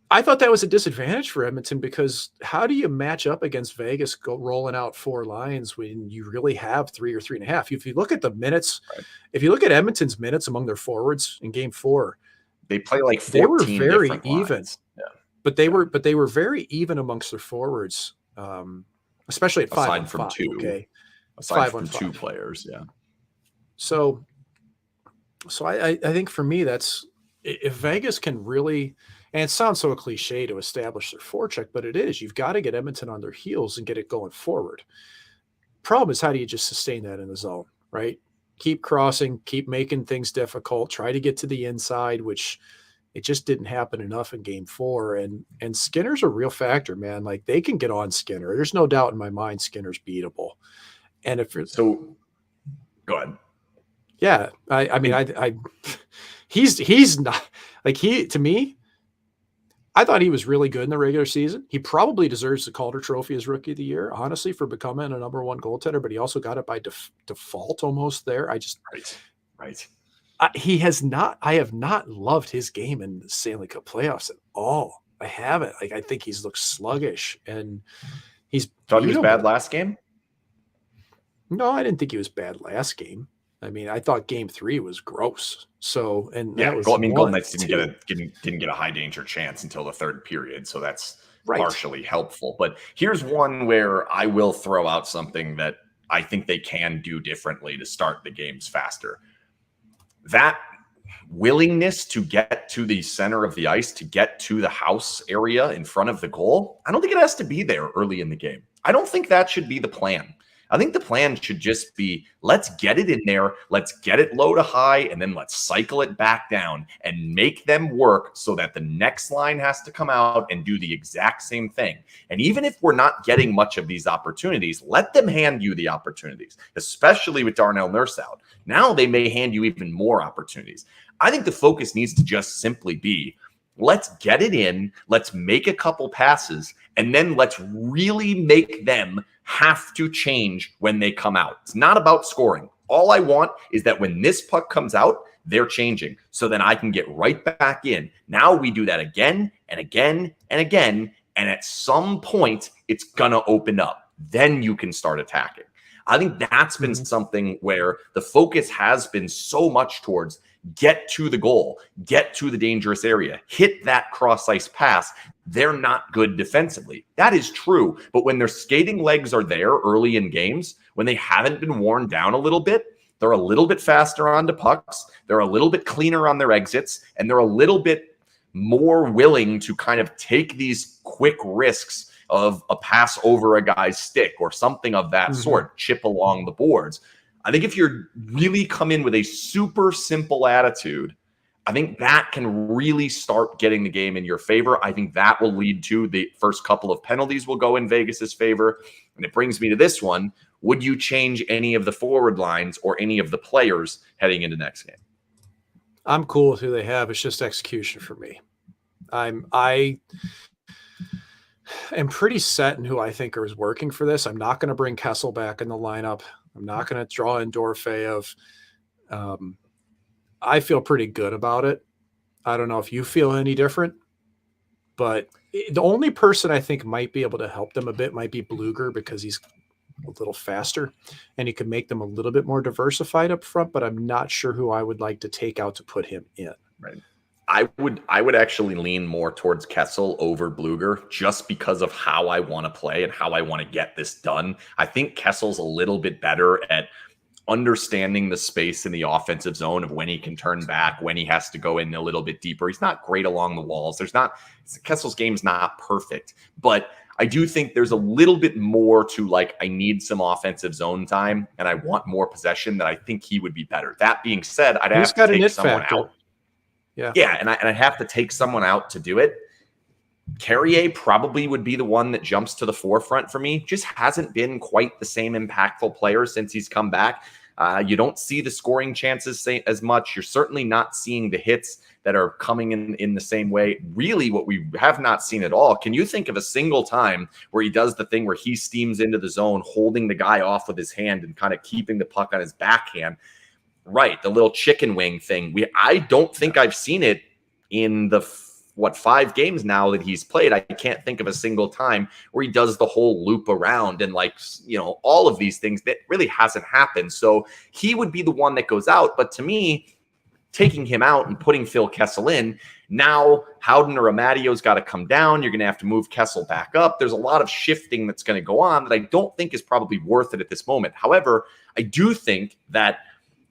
I thought that was a disadvantage for Edmonton, because how do you match up against Vegas rolling out 4 lines when you really have 3 or 3.5? If you look at the minutes, if you look at Edmonton's minutes among their forwards in game 4, they play like 14 they were very even. Lines. Yeah. But they were very even amongst their forwards, especially at 5 on 5. Okay, aside from 2 players, yeah. So I think for me, that's, if Vegas can really. And it sounds so cliche to establish their forecheck, but it is. You've got to get Edmonton on their heels and get it going forward. Problem is, how do you just sustain that in the zone, right? Keep crossing, keep making things difficult, try to get to the inside, which it just didn't happen enough in game 4. And Skinner's a real factor, man. Like, they can get on Skinner. There's no doubt in my mind Skinner's beatable. And if so, go ahead. Yeah. I mean, he's not, like, to me, I thought he was really good in the regular season. He probably deserves the Calder Trophy as Rookie of the Year, honestly, for becoming a number 1 goaltender, but he also got it by default almost there. Right. I have not loved his game in the Stanley Cup playoffs at all. I haven't. Like, I think he's looked sluggish, and he's thought he was bad last game. No, I didn't think he was bad last game. I mean, I thought game 3 was gross. So, and yeah, Golden Knights didn't get a high danger chance until the 3rd period. So that's partially helpful. But here's one where I will throw out something that I think they can do differently to start the games faster. That willingness to get to the center of the ice, to get to the house area in front of the goal, I don't think it has to be there early in the game. I don't think that should be the plan. I think the plan should just be, let's get it in there, let's get it low to high, and then let's cycle it back down and make them work so that the next line has to come out and do the exact same thing. And even if we're not getting much of these opportunities, let them hand you the opportunities, especially with Darnell Nurse out. Now they may hand you even more opportunities. I think the focus needs to just simply be, let's get it in, let's make a couple passes, and then let's really make them have to change when they come out. It's not about scoring. All I want is that when this puck comes out, they're changing, so then I can get right back in. Now we do that again and again and again, and at some point, it's going to open up. Then you can start attacking. I think that's been something where the focus has been so much towards get to the goal, get to the dangerous area, hit that cross-ice pass. They're not good defensively. That is true. But when their skating legs are there early in games, when they haven't been worn down a little bit, they're a little bit faster onto pucks. They're a little bit cleaner on their exits, and they're a little bit more willing to kind of take these quick risks of a pass over a guy's stick or something of that sort, chip along the boards. I think if you're really come in with a super simple attitude, I think that can really start getting the game in your favor. I think that will lead to the first couple of penalties will go in Vegas's favor. And it brings me to this one. Would you change any of the forward lines or any of the players heading into next game? I'm cool with who they have. It's just execution for me. I am pretty set in who I think is working for this. I'm not going to bring Kessel back in the lineup. I'm not going to draw in Dorofeyev. I feel pretty good about it. I don't know if you feel any different, but the only person I think might be able to help them a bit might be Bluger, because he's a little faster and he could make them a little bit more diversified up front, but I'm not sure who I would like to take out to put him in. Right. I would actually lean more towards Kessel over Bluger, just because of how I want to play and how I want to get this done. I think Kessel's a little bit better at understanding the space in the offensive zone of when he can turn back, when he has to go in a little bit deeper. He's not great along the walls. Kessel's game's not perfect, but I do think there's a little bit more to, like, I need some offensive zone time and I want more possession, that I think he would be better. That being said, I'd have to take someone out. Yeah, and I'd have to take someone out to do it. Carrier probably would be the one that jumps to the forefront for me. Just hasn't been quite the same impactful player since he's come back. You don't see the scoring chances as much. You're certainly not seeing the hits that are coming in the same way. Really, what we have not seen at all. Can you think of a single time where he does the thing where he steams into the zone, holding the guy off with his hand and kind of keeping the puck on his backhand? Right, the little chicken wing thing. I don't think I've seen it in the 5 games now that he's played. I can't think of a single time where he does the whole loop around and, like, all of these things. That really hasn't happened. So he would be the one that goes out. But to me, taking him out and putting Phil Kessel in, now Howden or Amadio's got to come down. You're going to have to move Kessel back up. There's a lot of shifting that's going to go on that I don't think is probably worth it at this moment. However, I do think that,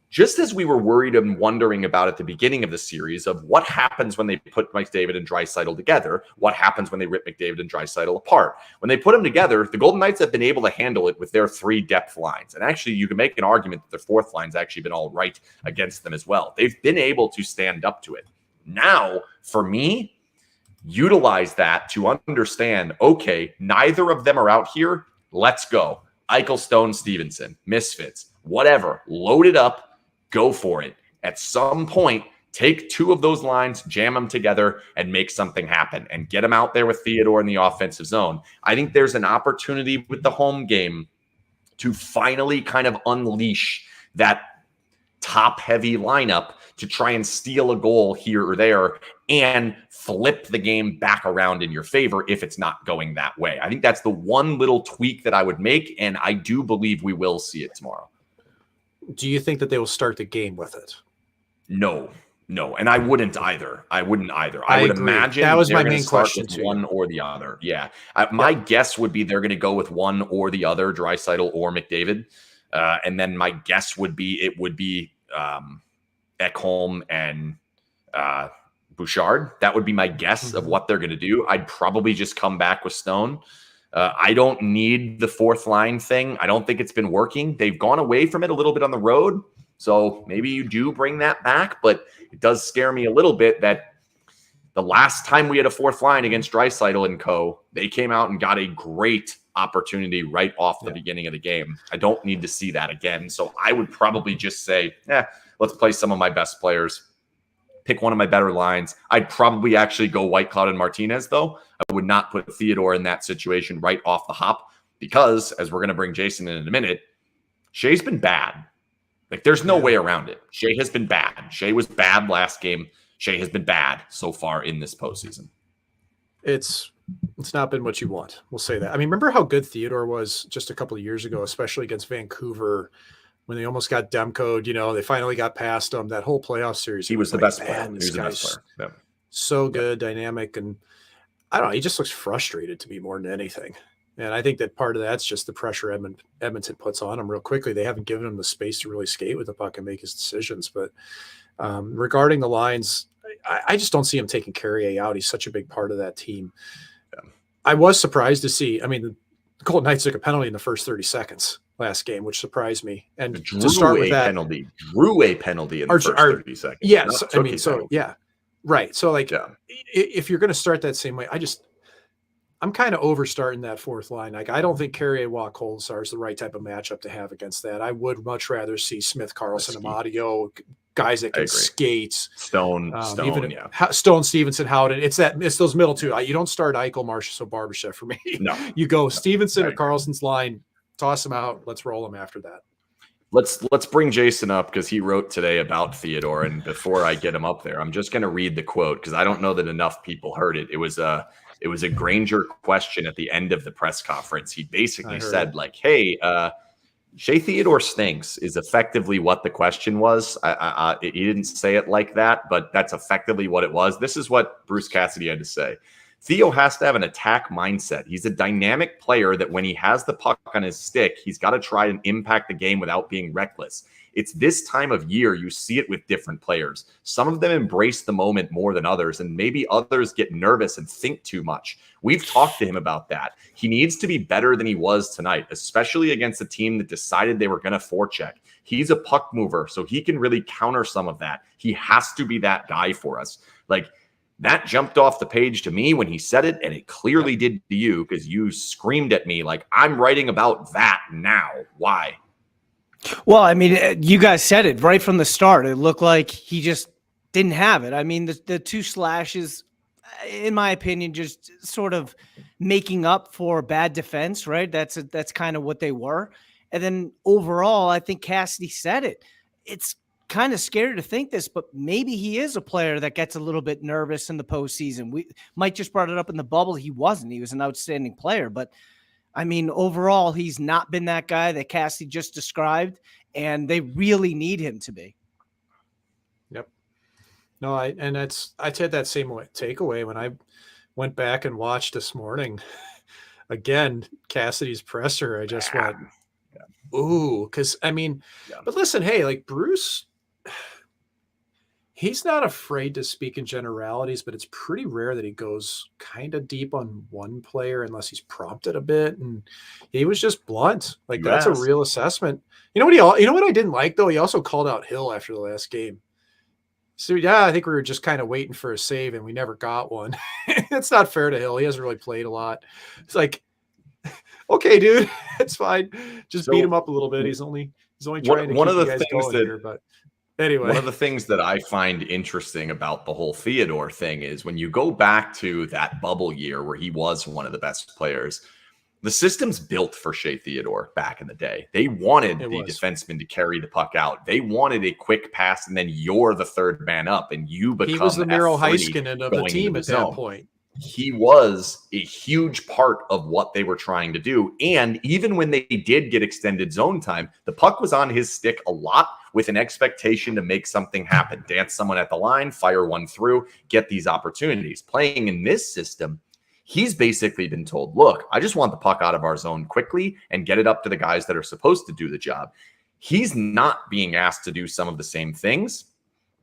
just as we were worried and wondering about at the beginning of the series of what happens when they put McDavid and Draisaitl together, what happens when they rip McDavid and Draisaitl apart. When they put them together, the Golden Knights have been able to handle it with their 3 depth lines. And actually, you can make an argument that their 4th line's actually been all right against them as well. They've been able to stand up to it. Now, for me, utilize that to understand, okay, neither of them are out here. Let's go. Eichel, Stone, Stevenson, misfits, whatever. Load it up. Go for it. At some point, take 2 of those lines, jam them together, and make something happen, and get them out there with Theodore in the offensive zone. I think there's an opportunity with the home game to finally kind of unleash that top-heavy lineup to try and steal a goal here or there and flip the game back around in your favor if it's not going that way. I think that's the one little tweak that I would make, and I do believe we will see it tomorrow. Do you think that they will start the game with it? No. And I wouldn't either. I would agree. Imagine that was my main question with one or the other. Yeah. My guess would be they're going to go with one or the other, Draisaitl or McDavid. And then my guess would be it would be Ekholm and Bouchard. That would be my guess of what they're going to do. I'd probably just come back with Stone. I don't need the 4th line thing. I don't think it's been working. They've gone away from it a little bit on the road. So maybe you do bring that back, but it does scare me a little bit that the last time we had a 4th line against Draisaitl and co, they came out and got a great opportunity right off the beginning of the game. I don't need to see that again. So I would probably just say, let's play some of my best players. Pick one of my better lines. I'd probably actually go Whitecloud and Martinez, though. I would not put Theodore in that situation right off the hop because, as we're going to bring Jason in a minute, Shea's been bad. Like, there's no way around it. Shea has been bad. Shea was bad last game. Shea has been bad so far in this postseason. It's not been what you want. We'll say that. I mean, remember how good Theodore was just a couple of years ago, especially against Vancouver, when they almost got Demko'd, they finally got past him. That whole playoff series. He was the best player. He was the best player. Yeah. So good, dynamic, and I don't know. He just looks frustrated to me more than anything. And I think that part of that's just the pressure Edmonton puts on him real quickly. They haven't given him the space to really skate with the puck and make his decisions. But regarding the lines, I just don't see him taking Carrier out. He's such a big part of that team. Yeah. I was surprised to see. I mean, the Golden Knights took a penalty in the first 30 seconds last game, which surprised me. And to start with that, drew a penalty in the first 30 seconds. Yeah, right. So, if you're going to start that same way, I'm kind of over starting that 4th line. Like, I don't think Carrier Kolesar is the right type of matchup to have against that. I would much rather see Smith, Carlson, Amadio, guys that can skate. Stone, Stevenson, Howden. It's those middle 2. You don't start Eichel, Marchessault, Barbashev for me. No, you go Stevenson or Carlson's line. Toss them out. Let's roll them after that. Let's bring Jason up because he wrote today about Theodore. And before I get him up there, I'm just going to read the quote because I don't know that enough people heard it. It was a Granger question at the end of the press conference. He basically said, like, "Hey, Shea Theodore stinks," is effectively what the question was. He didn't say it like that, but that's effectively what it was. This is what Bruce Cassidy had to say. Theo has to have an attack mindset. He's a dynamic player that when he has the puck on his stick, he's got to try and impact the game without being reckless. It's this time of year you see it with different players. Some of them embrace the moment more than others, and maybe others get nervous and think too much. We've talked to him about that. He needs to be better than he was tonight, especially against a team that decided they were going to forecheck. He's a puck mover, so he can really counter some of that. He has to be that guy for us. Like, that jumped off the page to me when he said it, and it clearly did to you because you screamed at me like, I'm writing about that now. Why? Well, I mean, you guys said it right from the start. It looked like he just didn't have it. I mean, the two slashes, in my opinion, just sort of making up for bad defense, right? That's kind of what they were. And then overall, I think Cassidy said it. It's kind of scary to think this, but maybe he is a player that gets a little bit nervous in the postseason. Mike just brought it up in the bubble. He wasn't. He was an outstanding player, but I mean, overall, he's not been that guy that Cassidy just described, and they really need him to be. Yep. No, I had that same takeaway when I went back and watched this morning. Again, Cassidy's presser, I just went, ooh, because I mean, but listen, hey, like Bruce, he's not afraid to speak in generalities, but it's pretty rare that he goes kind of deep on one player unless he's prompted a bit. And he was just blunt. Like that's a real assessment. You know what I didn't like though? He also called out Hill after the last game. So yeah, I think we were just kind of waiting for a save and we never got one. It's not fair to Hill. He hasn't really played a lot. It's like, okay, dude, it's fine. Just beat him up a little bit. He's only trying to keep you guys going here, but anyway. One of the things that I find interesting about the whole Theodore thing is when you go back to that bubble year where he was one of the best players, the system's built for Shea Theodore back in the day. They wanted the defenseman to carry the puck out. They wanted a quick pass, and then you're the third man up, and you become he was the Miro Heiskanen of the team at that point. He was a huge part of what they were trying to do. And even when they did get extended zone time, the puck was on his stick a lot with an expectation to make something happen, dance someone at the line, fire one through, get these opportunities. Playing in this system, he's basically been told, look, I just want the puck out of our zone quickly and get it up to the guys that are supposed to do the job. He's not being asked to do some of the same things.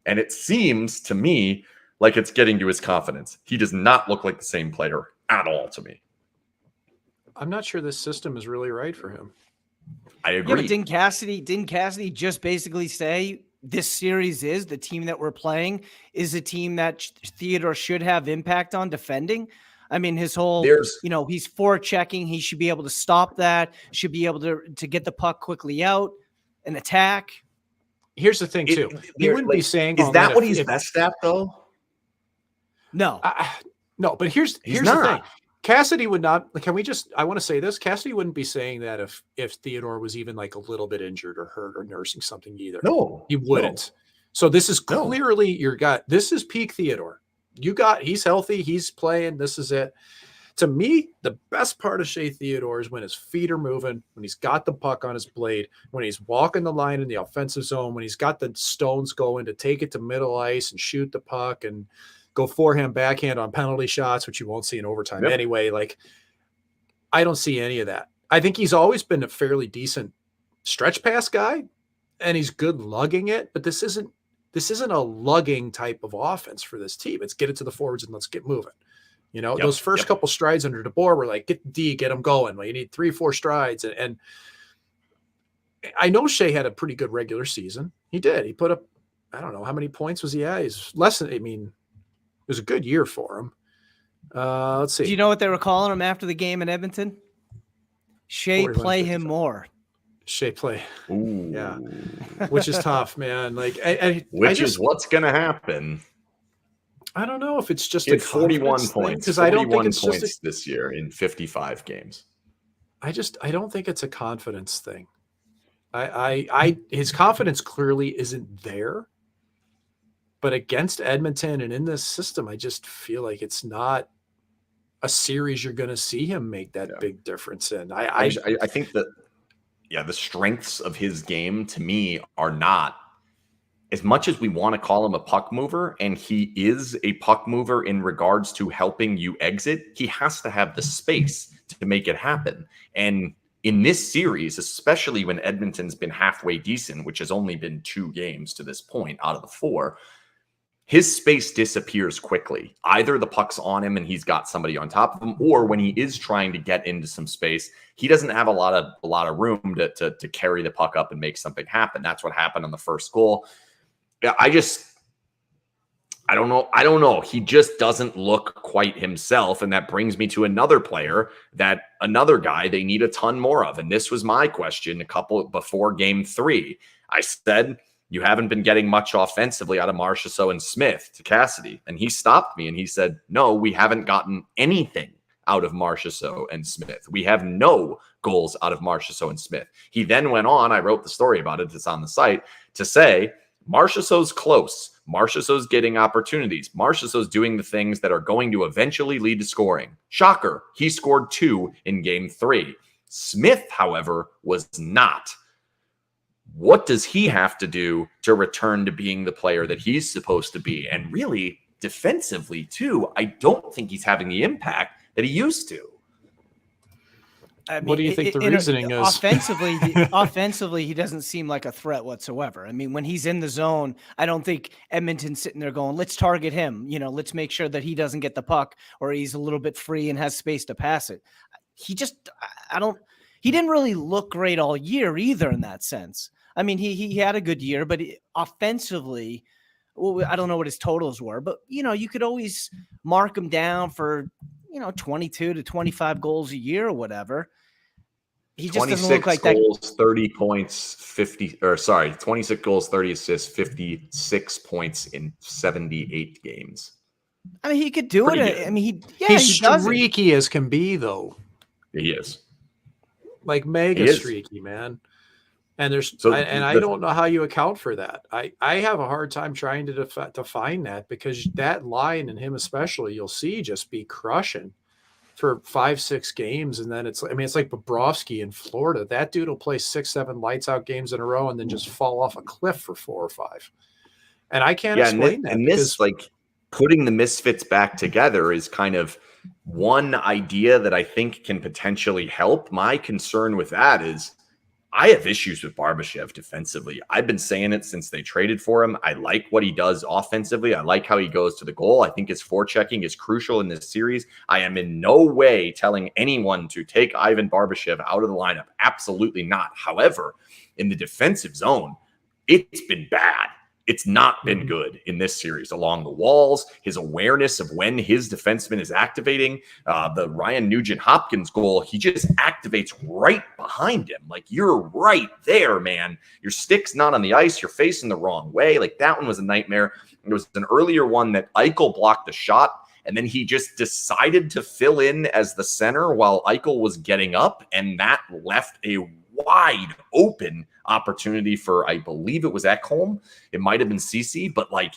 And it seems to me like it's getting to his confidence. He does not look like the same player at all to me. I'm not sure this system is really right for him. I agree. Yeah, but didn't Cassidy just basically say this series is the team that we're playing is a team that Theodore should have impact on defending? I mean, his whole, he's forechecking. He should be able to stop that, should be able to get the puck quickly out and attack. Here's the thing, too. He wouldn't be saying is that what he's best at, though? No. No, but here's the thing. Cassidy would not, I want to say this, Cassidy wouldn't be saying that if Theodore was even like a little bit injured or hurt or nursing something either. No. He wouldn't. No. So this is clearly this is peak Theodore. He's healthy, he's playing, this is it. To me, the best part of Shea Theodore is when his feet are moving, when he's got the puck on his blade, when he's walking the line in the offensive zone, when he's got the stones going to take it to middle ice and shoot the puck and go forehand, backhand on penalty shots, which you won't see in overtime anyway. Like, I don't see any of that. I think he's always been a fairly decent stretch pass guy, and he's good lugging it, but this isn't a lugging type of offense for this team. It's get it to the forwards and let's get moving. Those first couple strides under DeBoer were like, get them going. Well, you need 3-4 strides. And I know Shea had a pretty good regular season. He did. He put up, I don't know, how many points was he at? He's less than, it was a good year for him. Let's see. Do you know what they were calling him after the game in Edmonton? Shea, play him more. Shea play. Ooh. Yeah. Which is tough, man. Like, which is what's going to happen. I don't know if it's just a 41 points because I don't think it's points just this year in 55 games. I don't think it's a confidence thing. His confidence clearly isn't there. But against Edmonton and in this system, I just feel like it's not a series you're going to see him make that big difference in. I think that, the strengths of his game to me are not, as much as we want to call him a puck mover, and he is a puck mover in regards to helping you exit, he has to have the space to make it happen. And in this series, especially when Edmonton's been halfway decent, which has only been 2 games to this point out of the 4, his space disappears quickly. Either the puck's on him and he's got somebody on top of him, or when he is trying to get into some space, he doesn't have a lot of room to carry the puck up and make something happen. That's what happened on the first goal. I don't know. He just doesn't look quite himself. And that brings me to another guy they need a ton more of. And this was my question before game 3. I said, you haven't been getting much offensively out of Marchessault and Smith to Cassidy. And he stopped me and he said, no, we haven't gotten anything out of Marchessault and Smith. We have no goals out of Marchessault and Smith. He then went on, I wrote the story about it, it's on the site, to say, Marchessault's close. Marchessault's getting opportunities. Marchessault's doing the things that are going to eventually lead to scoring. Shocker, he scored 2 in game 3. Smith, however, was not. What does he have to do to return to being the player that he's supposed to be? And really, defensively, too, I don't think he's having the impact that he used to. I mean, what do you think the reasoning is? Offensively, he doesn't seem like a threat whatsoever. I mean, when he's in the zone, I don't think Edmonton's sitting there going, let's target him. Let's make sure that he doesn't get the puck or he's a little bit free and has space to pass it. He didn't really look great all year either in that sense. I mean, he had a good year, but offensively, well, I don't know what his totals were, but, you could always mark him down for, 22 to 25 goals a year or whatever. He just doesn't look like that. 26 goals, 30 points, 26 goals, 30 assists, 56 points in 78 games. I mean, he could do it. Good. I mean, he's streaky as can be, though. He is. Like mega streaky, man. And I don't know how you account for that. I have a hard time trying to define that, because that line, and him especially, you'll see just be crushing for 5-6 games. And then it's like Bobrovsky in Florida. That dude will play 6-7 lights out games in a row and then just fall off a cliff for 4 or 5. And I can't explain that. And this, like, putting the misfits back together is kind of one idea that I think can potentially help. My concern with that is, I have issues with Barbashev defensively. I've been saying it since they traded for him. I like what he does offensively. I like how he goes to the goal. I think his forechecking is crucial in this series. I am in no way telling anyone to take Ivan Barbashev out of the lineup. Absolutely not. However, in the defensive zone, it's been bad. It's not been good in this series. Along the walls, his awareness of when his defenseman is activating, the Ryan Nugent-Hopkins goal, he just activates right behind him. Like, you're right there, man. Your stick's not on the ice. You're facing the wrong way. Like, that one was a nightmare. There was an earlier one that Eichel blocked the shot, and then he just decided to fill in as the center while Eichel was getting up, and that left a wide open opportunity for, I believe it was Ekholm. It might have been CC, but like,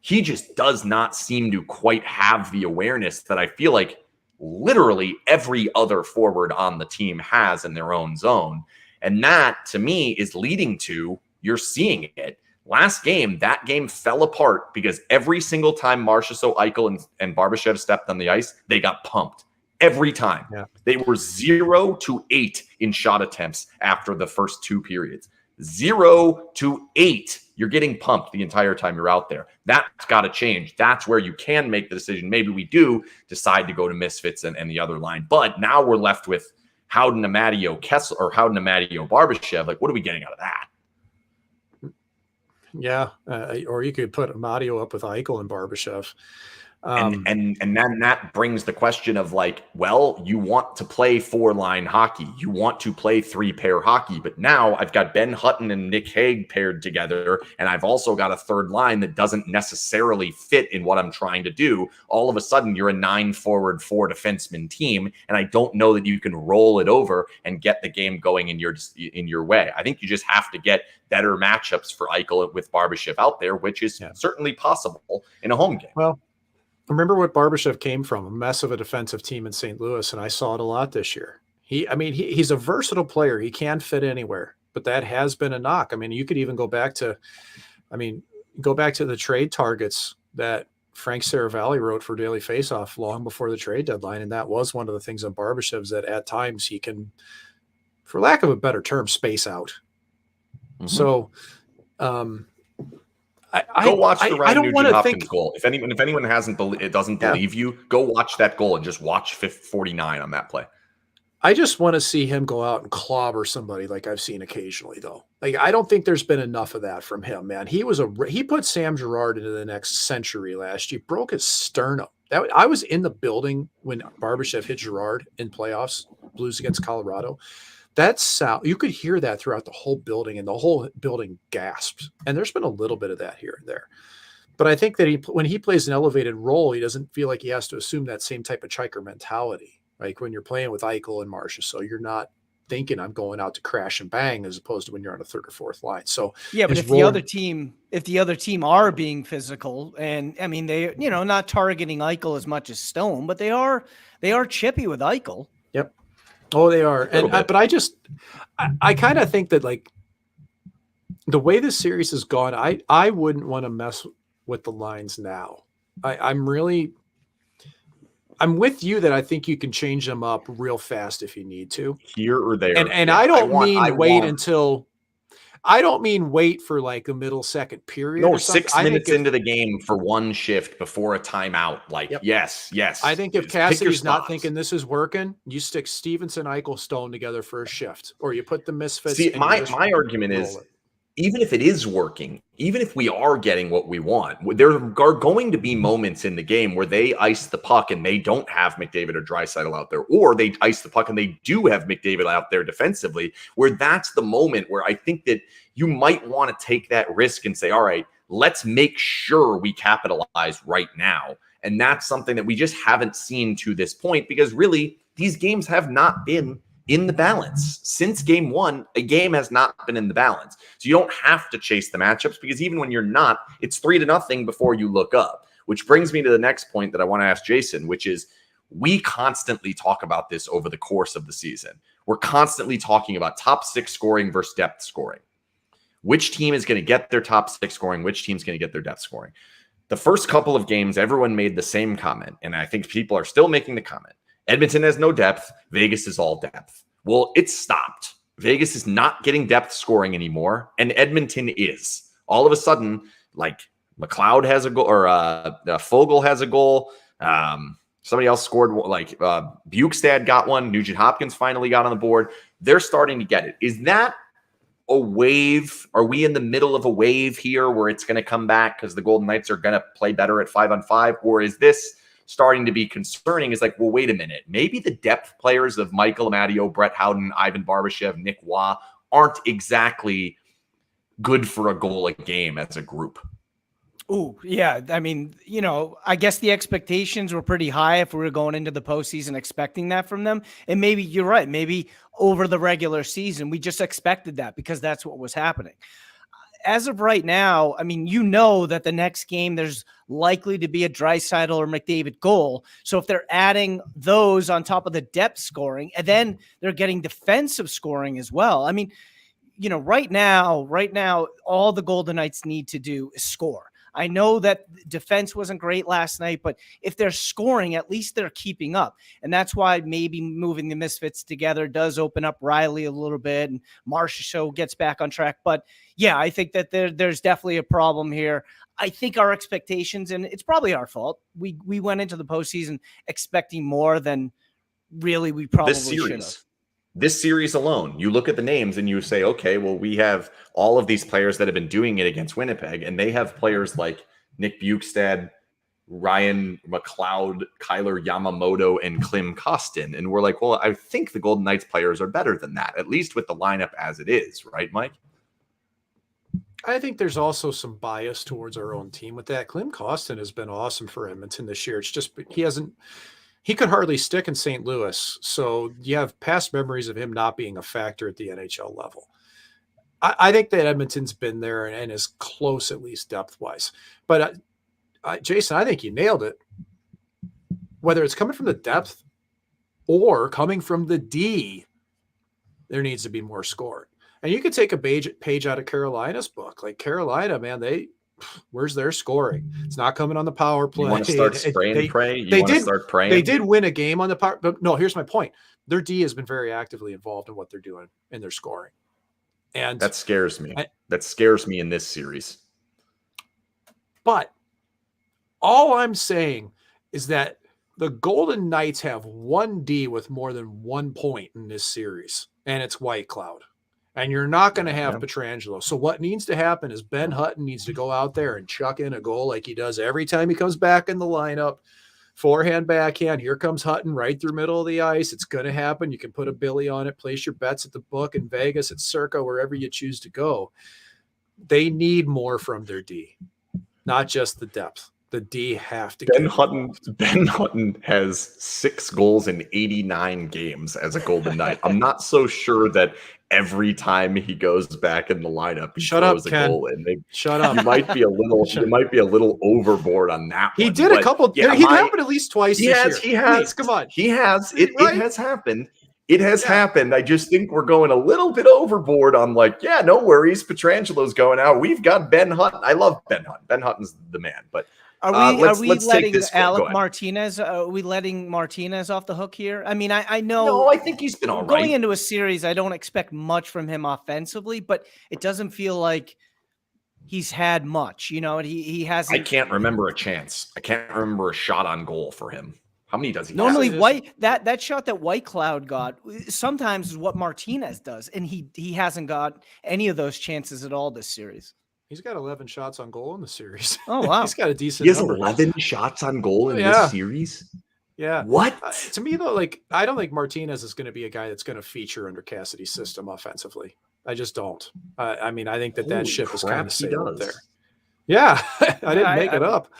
he just does not seem to quite have the awareness that I feel like literally every other forward on the team has in their own zone. And that, to me, is leading to, you're seeing it. Last game, that game fell apart because every single time Marchessault, Eichel, and Barbashev stepped on the ice, they got pumped. Every time. Yeah. They were 0-8 in shot attempts after the first 2 periods. 0-8. You're getting pumped the entire time you're out there. That's got to change. That's where you can make the decision. Maybe we do decide to go to misfits and the other line. But now we're left with Howden, Amadio, Kessel, or Howden, Amadio, Barbashev. Like, what are we getting out of that? Yeah. Or you could put Amadio up with Eichel and Barbashev. And then that brings the question of like, well, you want to play 4-line hockey. You want to play 3-pair hockey. But now I've got Ben Hutton and Nick Hague paired together. And I've also got a third line that doesn't necessarily fit in what I'm trying to do. All of a sudden, you're a 9-forward, 4-defenseman team. And I don't know that you can roll it over and get the game going in your way. I think you just have to get better matchups for Eichel with Barbashev out there, which is certainly possible in a home game. Well, remember what Barbashev came from, a mess of a defensive team in St. Louis, and I saw it a lot this year. He's a versatile player. He can fit anywhere, but that has been a knock. I mean, you could even go back to the trade targets that Frank Saravalli wrote for Daily Faceoff long before the trade deadline, and that was one of the things on Barbashev's that at times he can, for lack of a better term, space out. Mm-hmm. So, go watch the Ryan Nugent-Hopkins goal. If anyone doesn't believe you, go watch that goal and just watch 49 on that play. I just want to see him go out and clobber somebody like I've seen occasionally, though. Like, I don't think there's been enough of that from him, man. He put Sam Girard into the next century last year. Broke his sternum. I was in the building when Barbashev hit Girard in playoffs, Blues against Colorado. That sound, you could hear that throughout the whole building, and the whole building gasped. And there's been a little bit of that here and there. But I think that when he plays an elevated role, he doesn't feel like he has to assume that same type of Chiker mentality, like when you're playing with Eichel and Marcia. So you're not thinking I'm going out to crash and bang, as opposed to when you're on a third or fourth line. So yeah, but if the other team are being physical, and I mean, they, not targeting Eichel as much as Stone, but they are chippy with Eichel. Yep. Oh, they are. But I kind of think that, like, the way this series has gone, I wouldn't want to mess with the lines now. I'm with you that I think you can change them up real fast if you need to. Here or there. And I don't mean wait for like a middle second period. No, 6 minutes into the game for one shift before a timeout. Like, yes. I think if Cassidy's not thinking this is working, you stick Stevenson, Eichel, Stone together for a shift, or you put the misfits. See, my argument is, even if it is working, even if we are getting what we want, there are going to be moments in the game where they ice the puck and they don't have McDavid or Draisaitl out there, or they ice the puck and they do have McDavid out there defensively, where that's the moment where I think that you might want to take that risk and say, all right, let's make sure we capitalize right now. And that's something that we just haven't seen to this point, because really these games have not been in the balance. Since game one, a game has not been in the balance. So you don't have to chase the matchups, because even when you're not, it's 3-0 before you look up. Which brings me to the next point that I want to ask Jason, which is, we constantly talk about this over the course of the season. We're constantly talking about top 6 scoring versus depth scoring. Which team is going to get their top 6 scoring? Which team's going to get their depth scoring? The first couple of games, everyone made the same comment, and I think people are still making the comment. Edmonton has no depth. Vegas is all depth. Well, it's stopped. Vegas is not getting depth scoring anymore, and Edmonton is. All of a sudden, like, McLeod has a goal, or Fogle has a goal. Somebody else scored, like Bukestad got one. Nugent-Hopkins finally got on the board. They're starting to get it. Is that a wave? Are we in the middle of a wave here where it's going to come back because the Golden Knights are going to play better at 5-on-5? Or is this starting to be concerning? Is like, well, wait a minute. Maybe the depth players of Michael Amadio, Brett Howden, Ivan Barbashev, Nick Waugh aren't exactly good for a goal a game as a group. Oh, yeah. I mean, I guess the expectations were pretty high if we were going into the postseason expecting that from them. And maybe you're right. Maybe over the regular season, we just expected that because that's what was happening. As of right now, I mean, that the next game there's likely to be a Draisaitl or McDavid goal. So if they're adding those on top of the depth scoring, and then they're getting defensive scoring as well. I mean, right now, all the Golden Knights need to do is score. I know that defense wasn't great last night, but if they're scoring, at least they're keeping up. And that's why maybe moving the misfits together does open up Riley a little bit, and Marchessault gets back on track. But yeah, I think that there's definitely a problem here. I think our expectations, and it's probably our fault, we went into the postseason expecting more than really we probably should have. This series alone, you look at the names and you say, okay, well, we have all of these players that have been doing it against Winnipeg, and they have players like Nick Bukestad, Ryan McLeod, Kyler Yamamoto, and Klim Kostin. And we're like, well, I think the Golden Knights players are better than that, at least with the lineup as it is. Right, Mike? I think there's also some bias towards our own team with that. Klim Kostin has been awesome for Edmonton this year. It's just he could hardly stick in St. Louis. So you have past memories of him not being a factor at the NHL level. I think that Edmonton's been there and is close, at least depth-wise. But Jason, I think you nailed it. Whether it's coming from the depth or coming from the D, there needs to be more scoring. And you could take a page out of Carolina's book. Like Carolina, man, where's their scoring? It's not coming on the power play. You want to start spraying and pray? You want to start praying? They did win a game on the power, but no, here's my point. Their D has been very actively involved in what they're doing in their scoring. And that scares me. That scares me in this series. But all I'm saying is that the Golden Knights have one D with more than 1 point in this series, and it's Whitecloud. And you're not going to have Petrangelo. So what needs to happen is Ben Hutton needs to go out there and chuck in a goal like he does every time he comes back in the lineup. Forehand, backhand. Here comes Hutton right through middle of the ice. It's going to happen. You can put a Billy on it. Place your bets at the book in Vegas, at Circa, wherever you choose to go. They need more from their D, not just the depth. The D have to Ben Hutton has 6 goals in 89 games as a Golden Knight. I'm not so sure that every time he goes back in the lineup, he throws a goal in. Shut up. You might be a little overboard on that he one. Did a couple. Yeah, he happened at least twice this year. He has. Please, come on. He has. It has happened. It has happened. I just think we're going a little bit overboard on no worries. Petrangelo's going out. We've got Ben Hutton. I love Ben Hutton. Ben Hutton's the man, but Are we letting Alec Martinez? Are we letting Martinez off the hook here? I mean, I know. No, I think he's been all right. Going into a series, I don't expect much from him offensively, but it doesn't feel like he's had much. You know, he hasn't. I can't remember a chance. I can't remember a shot on goal for him. How many does he normally have? That shot that Whitecloud got sometimes is what Martinez does, and he hasn't got any of those chances at all this series. He's got 11 shots on goal in the series. Oh, wow. He's got a decent He has number. 11 shots on goal in this series? Yeah. What? To me, though, I don't think Martinez is going to be a guy that's going to feature under Cassidy's system offensively. I just don't. I mean, I think that ship is kind of sailed there. Yeah. I didn't make it up.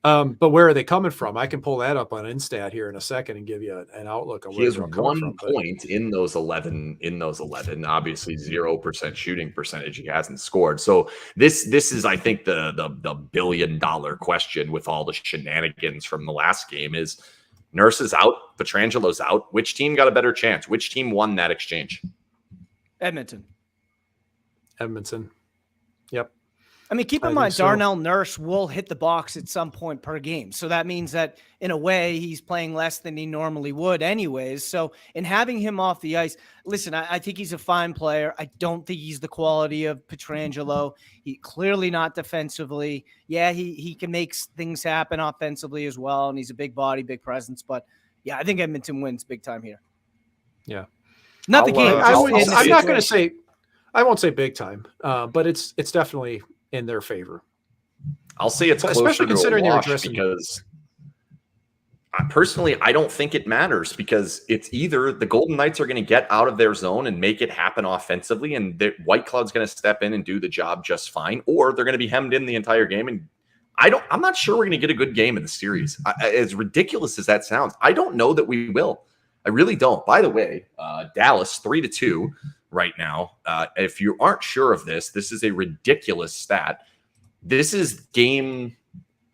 But where are they coming from? I can pull that up on Instat here in a second and give you an outlook of where he has 1 point in those 11. Obviously, 0% shooting percentage. He hasn't scored. So this is, I think, the billion-dollar question with all the shenanigans from the last game is Nurse is out, Petrangelo's out. Which team got a better chance? Which team won that exchange? Edmonton. Yep. I mean, keep in mind, Darnell Nurse will hit the box at some point per game. So that means that, in a way, he's playing less than he normally would anyways. So in having him off the ice, listen, I think he's a fine player. I don't think he's the quality of Petrangelo. He clearly not defensively. Yeah, he can make things happen offensively as well, and he's a big body, big presence. But, yeah, I think Edmonton wins big time here. Yeah. Not the game. I'm not going to say – I won't say big time, but it's definitely – in their favor. I'll say it's closer especially considering to a wash because personally, I don't think it matters because it's either the Golden Knights are going to get out of their zone and make it happen offensively, and Whitecloud's going to step in and do the job just fine, or they're going to be hemmed in the entire game. And I'm not sure we're going to get a good game in the series. As ridiculous as that sounds, I don't know that we will. I really don't. By the way, Dallas 3-2 right now. If you aren't sure of this, this is a ridiculous stat. This is game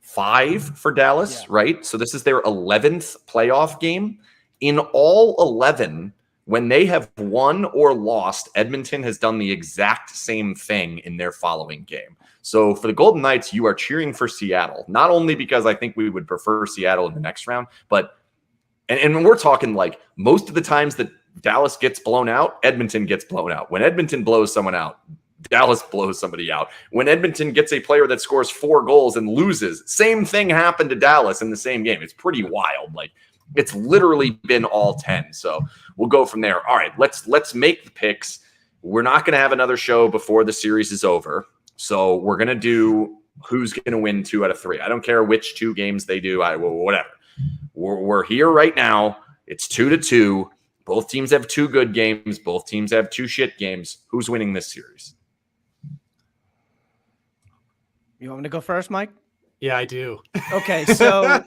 5 for Dallas, right? So this is their 11th playoff game. In all 11, when they have won or lost, Edmonton has done the exact same thing in their following game. So for the Golden Knights, you are cheering for Seattle, not only because I think we would prefer Seattle in the next round, but and we're talking most of the times that Dallas gets blown out, Edmonton gets blown out. When Edmonton blows someone out, Dallas blows somebody out. When Edmonton gets a player that scores 4 goals and loses, same thing happened to Dallas in the same game. It's pretty wild. It's literally been all 10. So we'll go from there. All right, let's make the picks. We're not going to have another show before the series is over. So we're going to do who's going to win 2 out of 3. I don't care which 2 games they do. Whatever. We're here right now. It's 2-2. Both teams have 2 good games. Both teams have 2 shit games. Who's winning this series? You want me to go first, Mike? Yeah, I do. Okay, so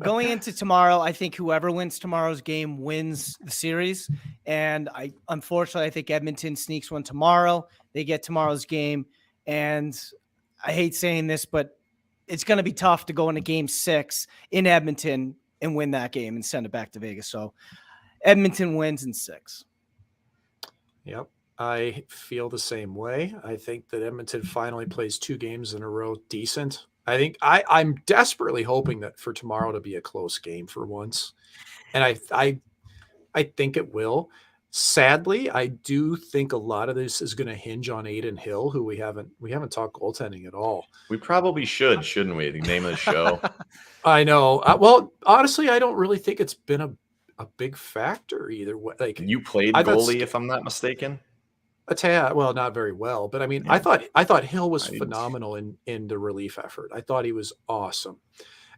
going into tomorrow, I think whoever wins tomorrow's game wins the series. And unfortunately, I think Edmonton sneaks one tomorrow. They get tomorrow's game. And I hate saying this, but it's going to be tough to go into game 6 in Edmonton and win that game and send it back to Vegas. So Edmonton wins in 6. Yep. I feel the same way. I think that Edmonton finally plays 2 games in a row decent. I think I'm desperately hoping that for tomorrow to be a close game for once. And I think it will. Sadly, I do think a lot of this is going to hinge on Adin Hill, who we haven't talked goaltending at all. We probably should, shouldn't we? The name of the show. I know. Well, honestly, I don't really think it's been a big factor either way. Like, you played goalie, if I'm not mistaken. A tad, well, not very well, but I mean, yeah. I thought Hill was phenomenal in the relief effort. I thought he was awesome.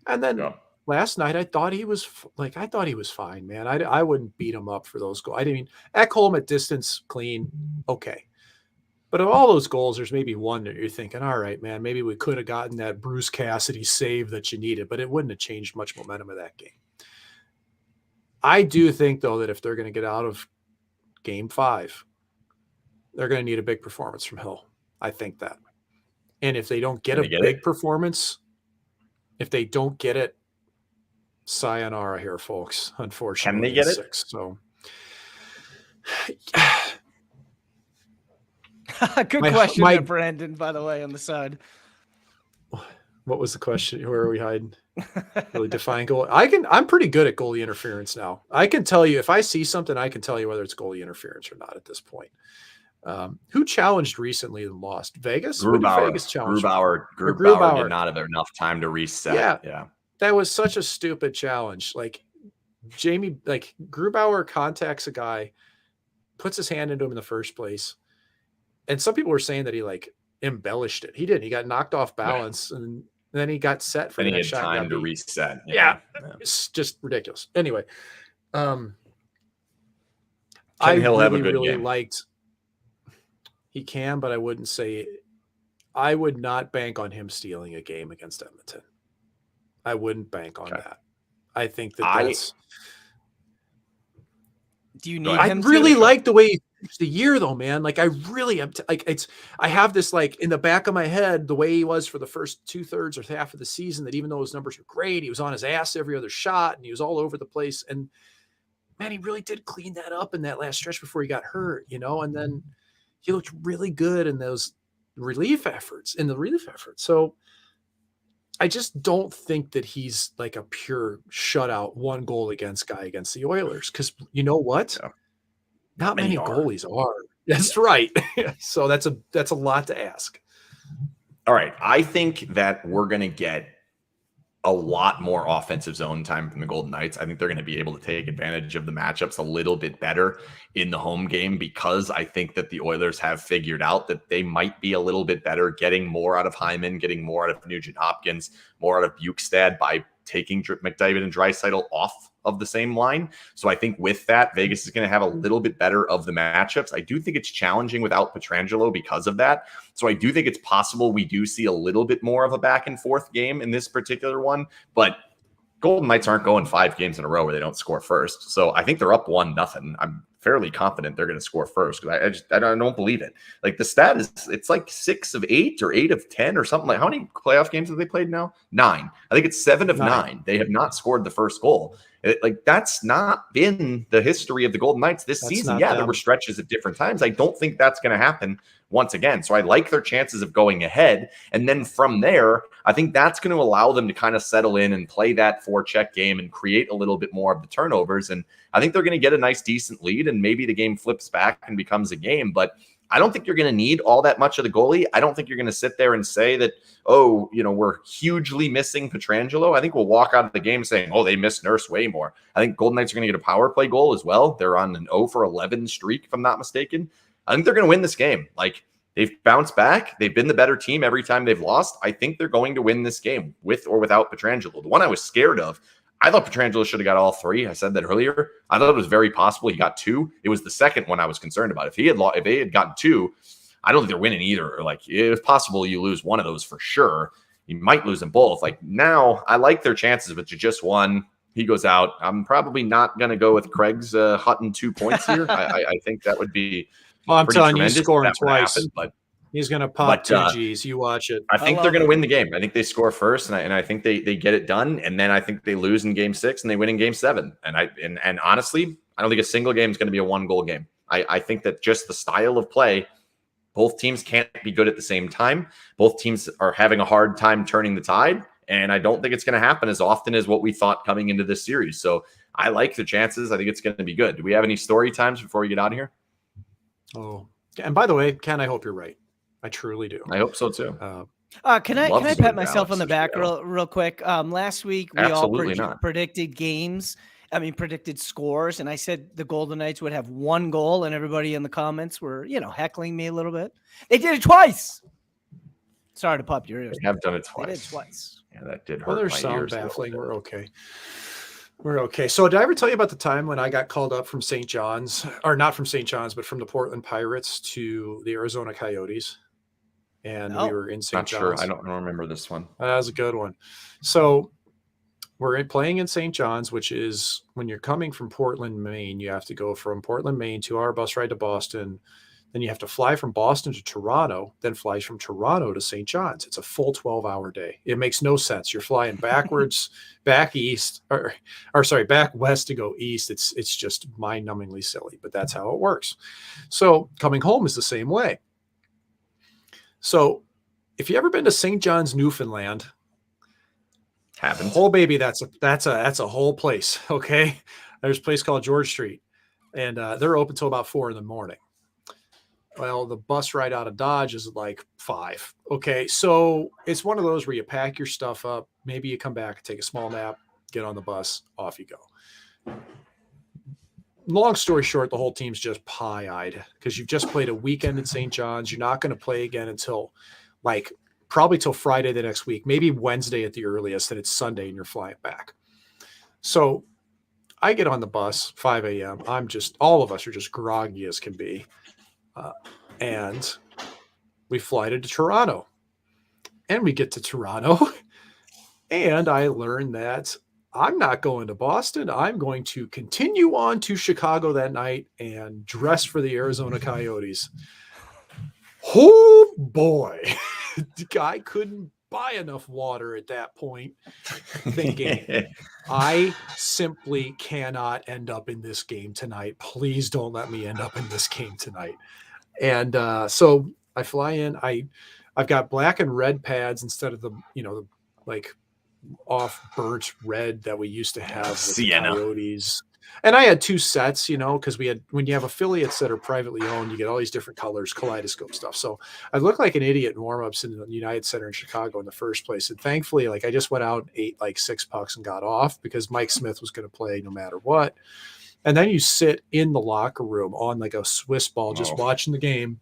And then last night, I thought he was fine, man. I wouldn't beat him up for those goals. I mean, Ekholm at distance, clean, okay. But of all those goals, there's maybe one that you're thinking, all right, man, maybe we could have gotten that Bruce Cassidy save that you needed, but it wouldn't have changed much momentum of that game. I do think, though, that if they're going to get out of game 5, they're going to need a big performance from Hill. I think that. And if they don't get a big performance, if they don't get it, sayonara here, folks. Unfortunately. Can they get it? 6, so. Good question, there, Brandon, by the way, on the side. What was the question? Where are we hiding? Really define goal. I'm pretty good at goalie interference now. I can tell you, if I see something, I can tell you whether it's goalie interference or not at this point. Who challenged recently and lost? Vegas? Grubauer. Vegas challenged. Grubauer did not have enough time to reset. Yeah. That was such a stupid challenge. Like Grubauer contacts a guy, puts his hand into him in the first place. And some people were saying that he embellished it. He didn't. He got knocked off balance and then he got set for the next shot. Time to reset. Yeah. It's just ridiculous. Anyway, Can Hill have a good game? Liked. He can, but I wouldn't say I would not bank on him stealing a game against Edmonton. I wouldn't bank on that. I think that's. Do you need? I really like the way he finished the year, though, man. Like I really am. I have this in the back of my head the way he was for the first 2/3 or half of the season. That even though his numbers were great, he was on his ass every other shot and he was all over the place. And man, he really did clean that up in that last stretch before he got hurt, and then. He looked really good in those relief efforts. So I just don't think that he's like a pure shutout 1 goal against guy against the Oilers. Because you know what? Yeah. Not many goalies are. That's right. So that's a lot to ask. All right. I think that we're going to get a lot more offensive zone time from the Golden Knights. I think they're going to be able to take advantage of the matchups a little bit better in the home game because I think that the Oilers have figured out that they might be a little bit better getting more out of Hyman, getting more out of Nugent Hopkins, more out of Bukestad by taking McDavid and Draisaitl off of the same line. So I think with that, Vegas is going to have a little bit better of the matchups. I do think it's challenging without Petrangelo because of that. So I do think it's possible we do see a little bit more of a back and forth game in this particular one, but Golden Knights aren't going 5 games in a row where they don't score first. So I think they're up 1-0. I'm fairly confident they're going to score first because I don't believe it. Like the stat is, it's like 6 of 8 or 8 of 10 or something. Like how many playoff games have they played now? 9. I think it's 7 of 9. They have not scored the first goal. That's not been the history of the Golden Knights this season. Yeah, there were stretches at different times. I don't think that's going to happen once again. So I like their chances of going ahead. And then from there, I think that's going to allow them to kind of settle in and play that forecheck game and create a little bit more of the turnovers. And I think they're going to get a nice, decent lead. And maybe the game flips back and becomes a game. But I don't think you're going to need all that much of the goalie. I don't think you're going to sit there and say that, we're hugely missing Petrangelo. I think we'll walk out of the game saying, they missed Nurse way more. I think Golden Knights are going to get a power play goal as well. They're on an 0 for 11 streak, if I'm not mistaken. I think they're going to win this game. They've bounced back. They've been the better team every time they've lost. I think they're going to win this game with or without Petrangelo. The one I was scared of, I thought Petrangelo should have got all 3. I said that earlier. I thought it was very possible he got 2. It was the second one I was concerned about. If they had gotten 2, I don't think they're winning either. Like, it's possible you lose one of those for sure. You might lose them both. Like, now I like their chances, but you just won. He goes out. I'm probably not going to go with Craig's Hutton 2 points here. I think that would be. Well, I'm telling you, scoring twice. Happen, but he's going to pop 2 Gs. You watch it. I think they're going to win the game. I think they score first, and I think they get it done, and then I think they lose in Game 6 and they win in Game 7. And honestly, I don't think a single game is going to be a 1-goal game. I think that just the style of play, both teams can't be good at the same time. Both teams are having a hard time turning the tide, and I don't think it's going to happen as often as what we thought coming into this series. So I like the chances. I think it's going to be good. Do we have any story times before we get out of here? Oh, and by the way, Ken, I hope you're right. I truly do. I hope so too. Can I pat myself on the back real quick? Last week we predicted games. Predicted scores, and I said the Golden Knights would have 1 goal, and everybody in the comments were, heckling me a little bit. They did it twice. Sorry to pop your ears. They have done it twice. They did twice. Yeah, that did hurt. Well, there's some baffling. We're okay. We're okay. So did I ever tell you about the time when I got called up from St. John's, or not from St. John's, but from the Portland Pirates to the Arizona Coyotes? And we were in St. John's. Sure. I don't remember this one. That was a good one. So we're playing in St. John's, which is when you're coming from Portland, Maine, you have to go from Portland, Maine, 2-hour bus ride to Boston. Then you have to fly from Boston to Toronto, then fly from Toronto to St. John's. It's a full 12-hour day. It makes no sense. You're flying backwards, back west to go east. It's just mind-numbingly silly, but that's how it works. So coming home is the same way. So if you ever been to St. John's, Newfoundland, happens. Oh baby, that's a whole place. Okay, there's a place called George Street, and they're open till about 4 a.m. Well, the bus ride out of Dodge is like 5. Okay, so it's one of those where you pack your stuff up, maybe you come back, take a small nap, get on the bus, off you go. Long story short, the whole team's just pie-eyed because you've just played a weekend in St. John's. You're not going to play again until probably till Friday the next week, maybe Wednesday at the earliest, and it's Sunday and you're flying back. So I get on the bus, 5 a.m. All of us are just groggy as can be. And we fly to Toronto. And we get to Toronto, and I learn that I'm not going to Boston. I'm going to continue on to Chicago that night and dress for the Arizona Coyotes. Oh, boy. I couldn't buy enough water at that point, thinking, I simply cannot end up in this game tonight. Please don't let me end up in this game tonight. And so I fly in. I've got black and red pads instead of the off burnt red that we used to have with Sienna. The Coyotes. And I had 2 sets, because when you have affiliates that are privately owned, you get all these different colors, kaleidoscope stuff. So I looked like an idiot in warmups in the United Center in Chicago in the first place. And thankfully, I just went out and ate 6 pucks and got off because Mike Smith was going to play no matter what. And then you sit in the locker room on a Swiss ball, just watching the game.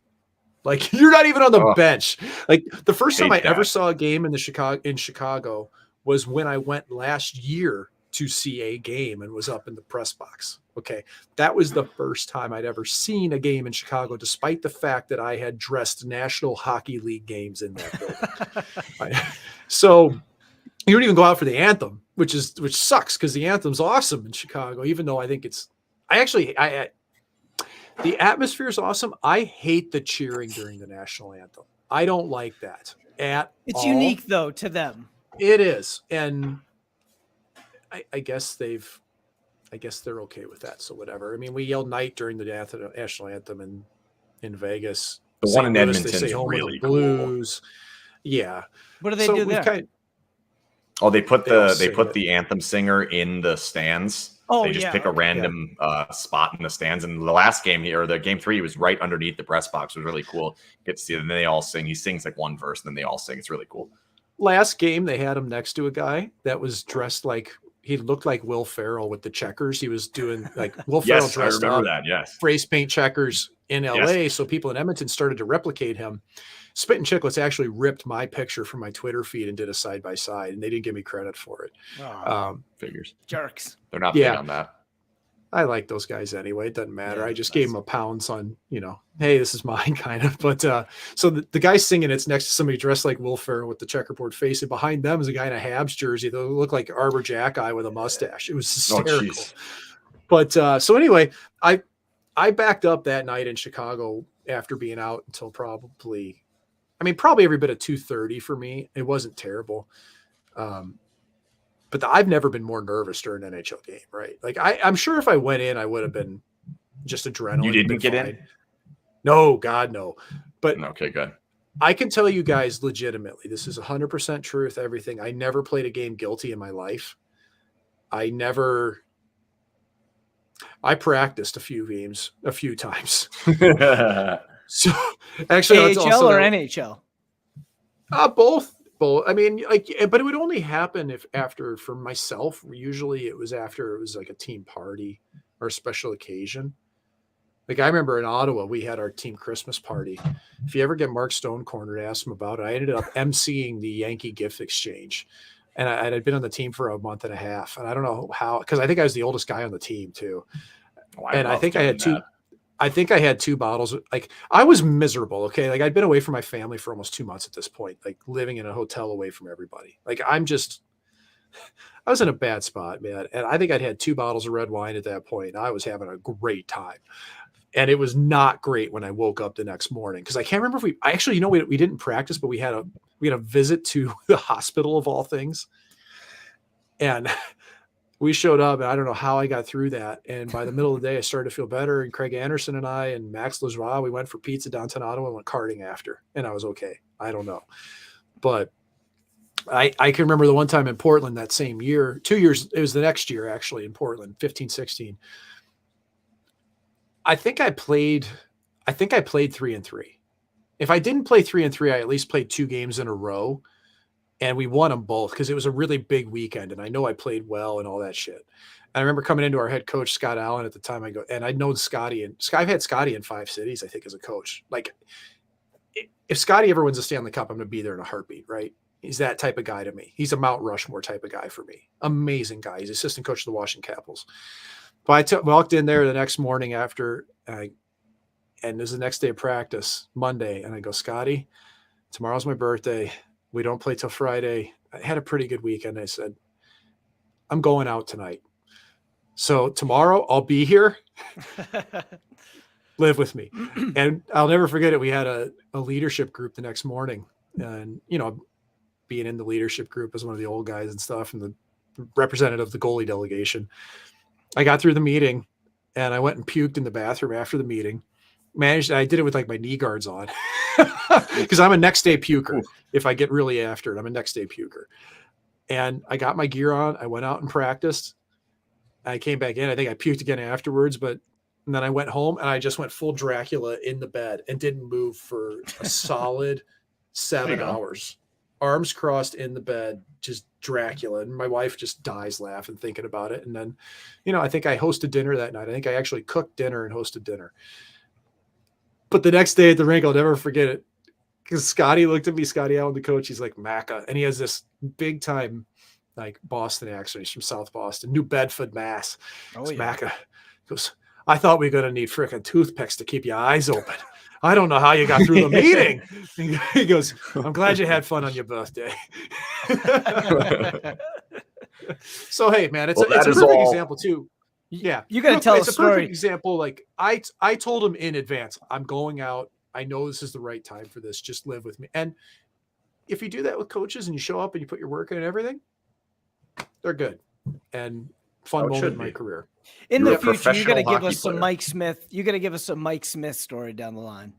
You're not even on the bench. The first time I ever saw a game in Chicago was when I went last year to see a game and was up in the press box. Okay. That was the first time I'd ever seen a game in Chicago, despite the fact that I had dressed National Hockey League games in that building. So you don't even go out for the anthem, which sucks because the anthem's awesome in Chicago, even though I think the atmosphere is awesome. I hate the cheering during the national anthem. I don't like that at all. It's unique though to them. It is. And I guess they're okay with that. So whatever. I mean, we yelled night during the national anthem in Vegas. The one in Edmonton is really Blues. Cool. Yeah. What do they do there? They put the anthem singer in the stands. They just pick a random spot in the stands. And the last game here, the game 3, he was right underneath the press box. It was really cool. Get to see it. And then they all sing. He sings one verse, and then they all sing. It's really cool. Last game, they had him next to a guy that was dressed he looked like Will Ferrell with the checkers. He was doing Will Ferrell dressed up. That, yes. Face paint checkers, in LA. So people in Edmonton started to replicate him. Spit and Chicklets actually ripped my picture from my Twitter feed and did a side by side, and they didn't give me credit for it. Figures. Jerks. They're not big on that. I like those guys anyway. It doesn't matter. Yeah, I just gave them a pounce on, hey, this is mine kind of. But so the guy singing it's next to somebody dressed like Will Ferrell with the checkerboard face, and behind them is a guy in a Habs jersey that looked like Arbor Jack guy with a mustache. It was hysterical. But so anyway, I backed up that night in Chicago after being out until probably every bit of 2:30 for me. It wasn't terrible. But I've never been more nervous during an NHL game, right? Like I'm sure if I went in, I would have been just adrenaline. You didn't get in? No, God, no. But okay, good. I can tell you guys legitimately, this is 100% truth, everything. I never played a game guilty in my life. I practiced a few games, a few times. So actually, AHL or NHL? Both. I mean, but it would only happen for myself. Usually it was after it was like a team party or a special occasion. Like I remember in Ottawa, we had our team Christmas party. If you ever get Mark Stone cornered, ask him about it. I ended up emceeing the Yankee gift exchange, and I'd been on the team for a month and a half. And I don't know how, because I think I was the oldest guy on the team too. And I think I had two. I think I had 2 bottles. Like I was miserable. Okay. Like I'd been away from my family for almost 2 months at this point, like living in a hotel away from everybody. Like I was in a bad spot, man. And I think I'd had 2 bottles of red wine at that point. I was having a great time. And it was not great when I woke up the next morning. Cause I can't remember if we didn't practice, but we had a visit to the hospital of all things. And we showed up, and I don't know how I got through that. And by the middle of the day, I started to feel better. And Craig Anderson and I and Max Lajoie, we went for pizza downtown Ottawa and went karting after. And I was okay. I don't know. But I can remember the one time in Portland that same year, 2 years, it was the next year actually in Portland, 15, 16. I think I played 3-3. If I didn't play 3-3, I at least played 2 games in a row. And we won them both because it was a really big weekend. And I know I played well and all that shit. And I remember coming into our head coach, Scott Allen, at the time. And I'd known Scotty. And I've had Scotty in 5 cities, I think, as a coach. Like, if Scotty ever wins a Stanley Cup, I'm going to be there in a heartbeat, right? He's that type of guy to me. He's a Mount Rushmore type of guy for me. Amazing guy. He's assistant coach of the Washington Capitals. But I walked in there the next morning after, and it was the next day of practice, Monday. And I go, Scotty, tomorrow's my birthday. We don't play till Friday. I had a pretty good weekend. I said, I'm going out tonight. So tomorrow I'll be here. Live with me. And I'll never forget it. We had a leadership group the next morning, and, being in the leadership group as one of the old guys and stuff, and the representative of the goalie delegation, I got through the meeting and I went and puked in the bathroom after the meeting. I did it with like my knee guards on because I'm a next day puker. If I get really after it, I'm a next day puker. And I got my gear on. I went out and practiced. I came back in. I think I puked again afterwards, and then I went home and I just went full Dracula in the bed and didn't move for a solid 7 hours. Arms crossed in the bed, just Dracula. And my wife just dies laughing thinking about it. And then, I think I hosted dinner that night. I think I actually cooked dinner and hosted dinner. But the next day at the rink, I'll never forget it, because Scotty looked at me, Scotty Allen, the coach. He's like, Macca. And he has this big time, like, Boston accent. He's from South Boston, New Bedford, Mass. Oh, yeah. Macca. He goes, I thought we were going to need frickin' toothpicks to keep your eyes open. I don't know how you got through the meeting. He goes, I'm glad you had fun on your birthday. So, hey, man, it's a perfect example, too. Yeah. You got to tell a story. Perfect example. Like I told him in advance, I'm going out. I know this is the right time for this. Just live with me. And if you do that with coaches and you show up and you put your work in and everything, they're good. And fun moment in my career. In the future, you got to give us some Mike Smith. You got to give us some Mike Smith story down the line.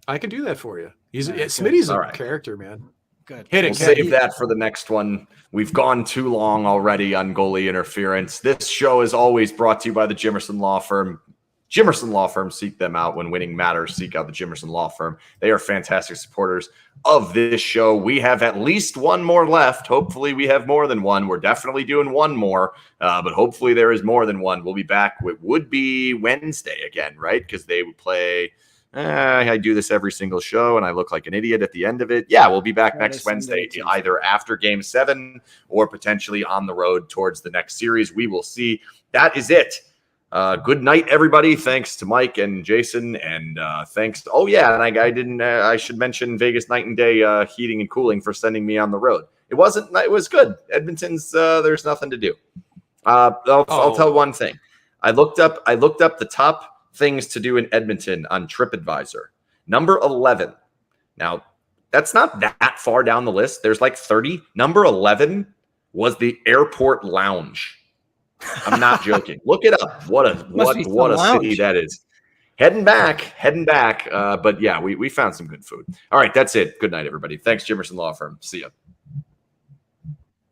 I can do that for you. Smitty's a character, man. Good. We'll save that for the next one. We've gone too long already on goalie interference. This show is always brought to you by the Jimerson Law Firm. Jimerson Law Firm. Seek them out when winning matters. Seek out the Jimerson Law Firm. They are fantastic supporters of this show. We have at least one more left. Hopefully we have more than one. We're definitely doing one more, but hopefully there is more than one. We'll be back. It would be Wednesday again, right? Because they would play. I do this every single show, and I look like an idiot at the end of it. Yeah, we'll be back next Wednesday, either after Game 7 or potentially on the road towards the next series. We will see. That is it. Good night, everybody. Thanks to Mike and Jason, and thanks. Oh yeah, and I didn't. I should mention Vegas Night and Day Heating and Cooling for sending me on the road. It was good. Edmonton's. There's nothing to do. I'll tell one thing. I looked up the top things to do in Edmonton on TripAdvisor. Number 11. Now, that's not that far down the list. There's like 30. Number 11 was the airport lounge. I'm not joking. Look it up. What a city that is. Heading back. But yeah, we found some good food. All right, that's it. Good night, everybody. Thanks, Jimerson Law Firm. See ya.